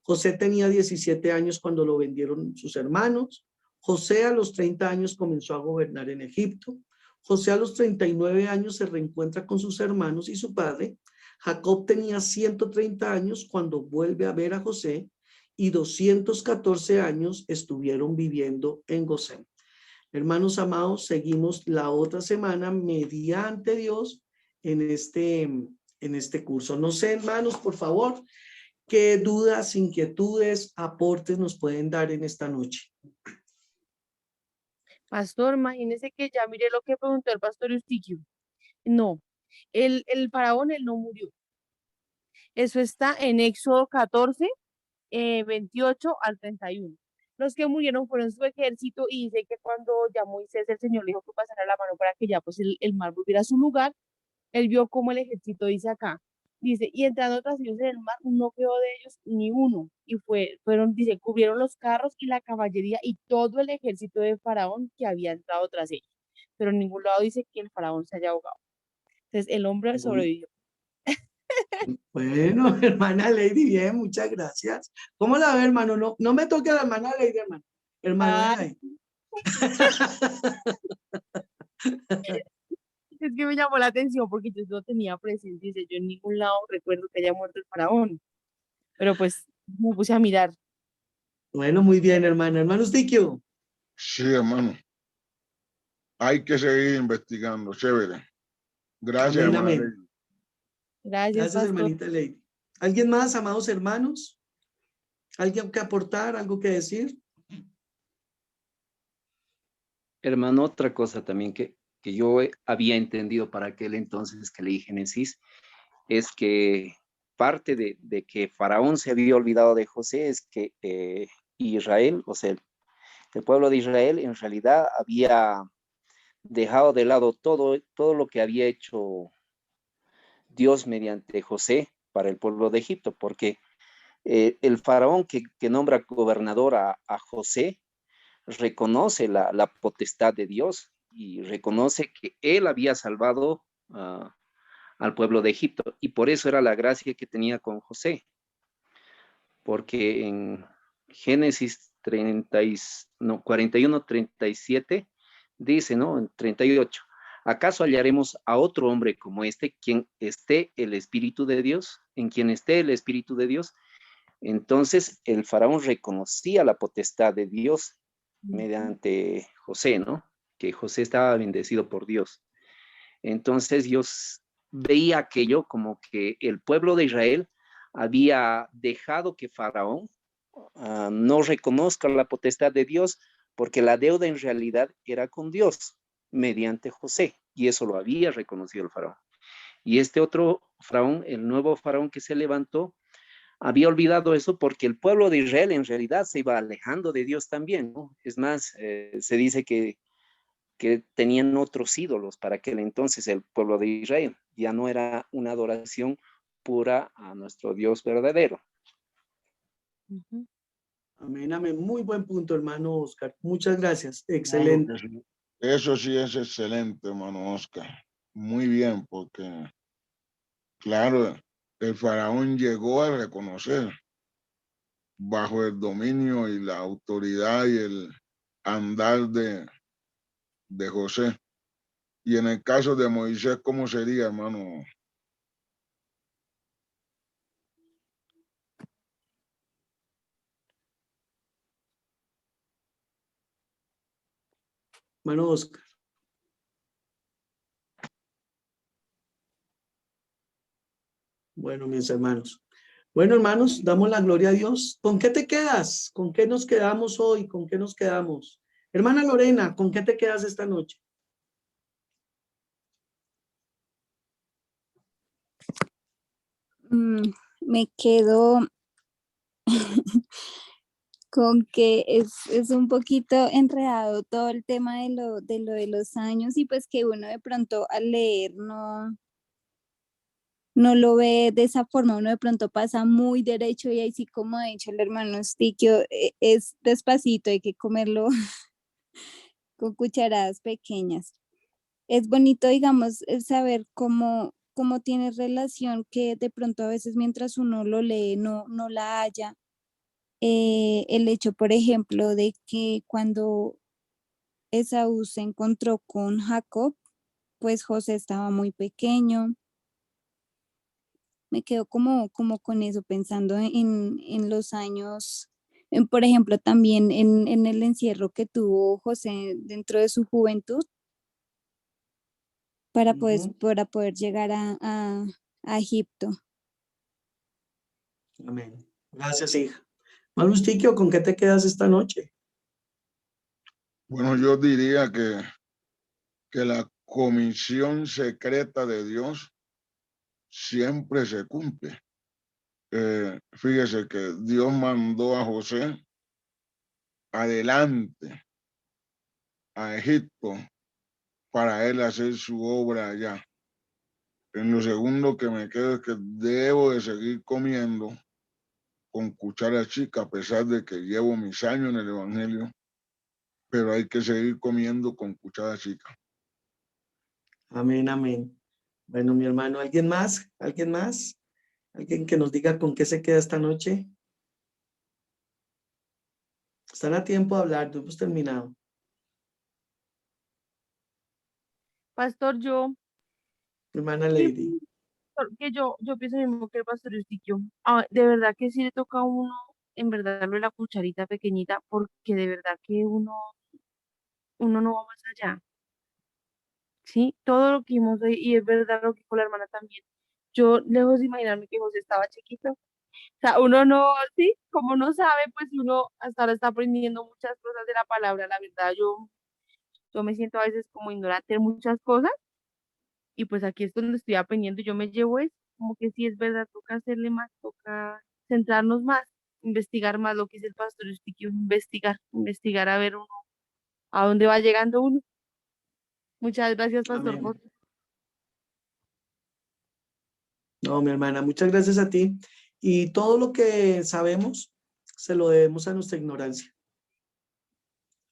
José tenía 17 años cuando lo vendieron sus hermanos. José a los 30 años comenzó a gobernar en Egipto. José a los 39 años se reencuentra con sus hermanos y su padre. Jacob tenía 130 años cuando vuelve a ver a José y 214 años estuvieron viviendo en Gosén. Hermanos amados, seguimos la otra semana mediante Dios en este curso. No sé, hermanos, por favor, qué dudas, inquietudes, aportes nos pueden dar en esta noche. Pastor, imagínese que ya mire lo que preguntó el pastor Eustiquio. No, el faraón, él no murió. Eso está en Éxodo 14, 28 al 31. Los que murieron fueron su ejército y dice que cuando ya Moisés, el Señor, le dijo que pasara la mano para que ya pues el mar volviera a su lugar, él vio como el ejército dice acá. Dice, y entrando tras ellos en el mar, no quedó de ellos ni uno. Y fueron, dice, cubrieron los carros y la caballería y todo el ejército de Faraón que había entrado tras ellos. Pero en ningún lado dice que el Faraón se haya ahogado. Entonces, el hombre sobrevivió. Bueno, hermana Lady, bien, muchas gracias. ¿Cómo la ve, hermano? No me toque a la hermana Lady, hermano. Hermano Lady. Es que me llamó la atención porque yo no tenía presente, dice, yo en ningún lado recuerdo que haya muerto el faraón, pero pues me puse a mirar. Bueno, muy bien, hermana. Hermano Stiquio. Sí, hermano. Hay que seguir investigando, chévere. Gracias, Amén, hermana amén. Lady. Gracias, hermanita Lady. ¿Alguien más, amados hermanos? ¿Alguien que aportar, algo que decir? Hermano, otra cosa también que yo había entendido para aquel entonces que leí Génesis, es que parte de que Faraón se había olvidado de José es que Israel, o sea, el pueblo de Israel en realidad había dejado de lado todo lo que había hecho Dios mediante José para el pueblo de Egipto, porque el faraón que nombra gobernador a José reconoce la potestad de Dios y reconoce que él había salvado al pueblo de Egipto, y por eso era la gracia que tenía con José, porque en Génesis 41, 37 dice, ¿no? En 38, ¿acaso hallaremos a otro hombre como este, quien esté el Espíritu de Dios? En quien esté el Espíritu de Dios. Entonces el faraón reconocía la potestad de Dios mediante José, ¿no? Que José estaba bendecido por Dios. Entonces Dios veía aquello como que el pueblo de Israel había dejado que Faraón no reconozca la potestad de Dios, porque la deuda en realidad era con Dios mediante José, y eso lo había reconocido el Faraón. Y este otro Faraón, el nuevo Faraón que se levantó, había olvidado eso porque el pueblo de Israel en realidad se iba alejando de Dios también, ¿no? Es más, se dice que tenían otros ídolos para aquel entonces el pueblo de Israel. Ya no era una adoración pura a nuestro Dios verdadero. Amén, amén. Muy buen punto, hermano Oscar. Muchas gracias. Excelente. Eso sí es excelente, hermano Oscar. Muy bien, porque claro, el faraón llegó a reconocer bajo el dominio y la autoridad y el andar de José. Y en el caso de Moisés, ¿cómo sería, hermano? Hermano Oscar. Bueno, mis hermanos. Bueno, hermanos, damos la gloria a Dios. ¿Con qué te quedas? ¿Con qué nos quedamos hoy? ¿Con qué nos quedamos? Hermana Lorena, ¿con qué te quedas esta noche? Me quedo con que es un poquito enredado todo el tema de los años y pues que uno de pronto al leer no lo ve de esa forma, uno de pronto pasa muy derecho y ahí sí, como ha dicho el hermano Stiquio, es despacito, hay que comerlo con cucharadas pequeñas. Es bonito, digamos, el saber cómo tiene relación que de pronto a veces mientras uno lo lee no la haya. El hecho, por ejemplo, de que cuando Esaú se encontró con Jacob, pues José estaba muy pequeño. Me quedo como con eso, pensando en los años, por ejemplo, también en el encierro que tuvo José dentro de su juventud para poder llegar a Egipto. Amén. Gracias, hija. Hermano Stiquio, ¿con qué te quedas esta noche? Bueno, yo diría que la comisión secreta de Dios siempre se cumple. Fíjese que Dios mandó a José adelante a Egipto para él hacer su obra allá. En lo segundo que me quedo es que debo de seguir comiendo con cuchara chica, a pesar de que llevo mis años en el Evangelio, pero hay que seguir comiendo con cuchara chica. Amén, amén. Bueno, mi hermano, ¿alguien más? ¿Alguien más? ¿Alguien que nos diga con qué se queda esta noche? Están a tiempo de hablar, no hemos terminado. Pastor, yo, Hermana sí, Lady. que yo pienso lo mismo que el pastor Eustiquio. De verdad que sí le toca a uno, en verdad, lo de la cucharita pequeñita, porque de verdad que uno no va más allá. Sí, todo lo que vimos hoy, y es verdad lo que dijo la hermana también. Yo, lejos de imaginarme que José estaba chiquito. O sea, uno no, sí, como no sabe, pues uno hasta ahora está aprendiendo muchas cosas de la palabra. La verdad, yo me siento a veces como ignorante en muchas cosas, y pues aquí es donde estoy aprendiendo. Yo me llevo es como que sí es verdad, toca hacerle más, toca centrarnos más, investigar más lo que dice el pastor Eustiquio, investigar a ver uno, a dónde va llegando uno. Muchas gracias, pastor Amén. Jorge. No, mi hermana, muchas gracias a ti. Y todo lo que sabemos se lo debemos a nuestra ignorancia.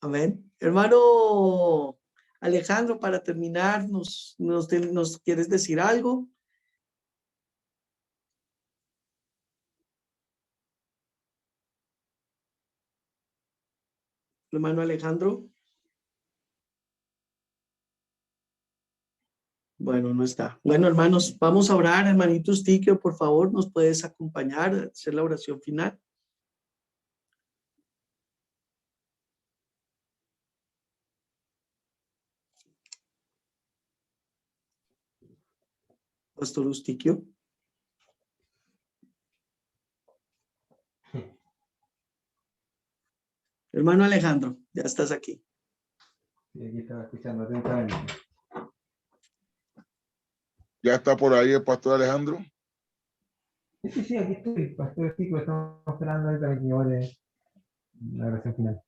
Amén. Hermano Alejandro, para terminar, ¿nos quieres decir algo? Hermano Alejandro. Bueno, no está. Bueno, hermanos, vamos a orar. Hermanito Stiquio, por favor, ¿nos puedes acompañar a hacer la oración final? Pastor Eustiquio. Hermano Alejandro, ya estás aquí. Sí, aquí estaba escuchando atentamente. ¿Ya está por ahí el pastor Alejandro? Sí, aquí estoy, pastor Chico, estamos esperando ahí para que ore la oración final.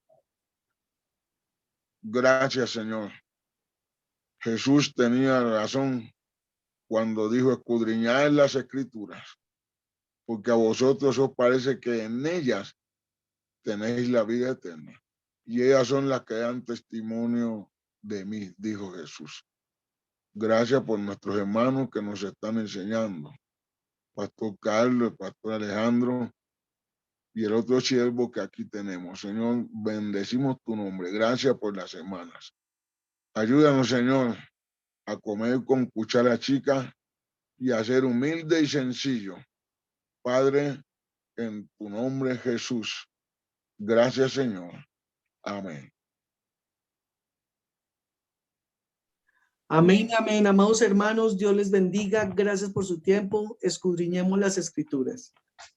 Gracias, Señor. Jesús tenía razón cuando dijo: escudriñad las escrituras, porque a vosotros os parece que en ellas tenéis la vida eterna, y ellas son las que dan testimonio de mí, dijo Jesús. Gracias por nuestros hermanos que nos están enseñando. Pastor Carlos, el Pastor Alejandro y el otro siervo que aquí tenemos. Señor, bendecimos tu nombre. Gracias por las semanas. Ayúdanos, Señor, a comer con cuchara chica y a ser humilde y sencillo. Padre, en tu nombre, Jesús. Gracias, Señor. Amén. Amén, amén. Amados hermanos, Dios les bendiga. Gracias por su tiempo. Escudriñemos las escrituras.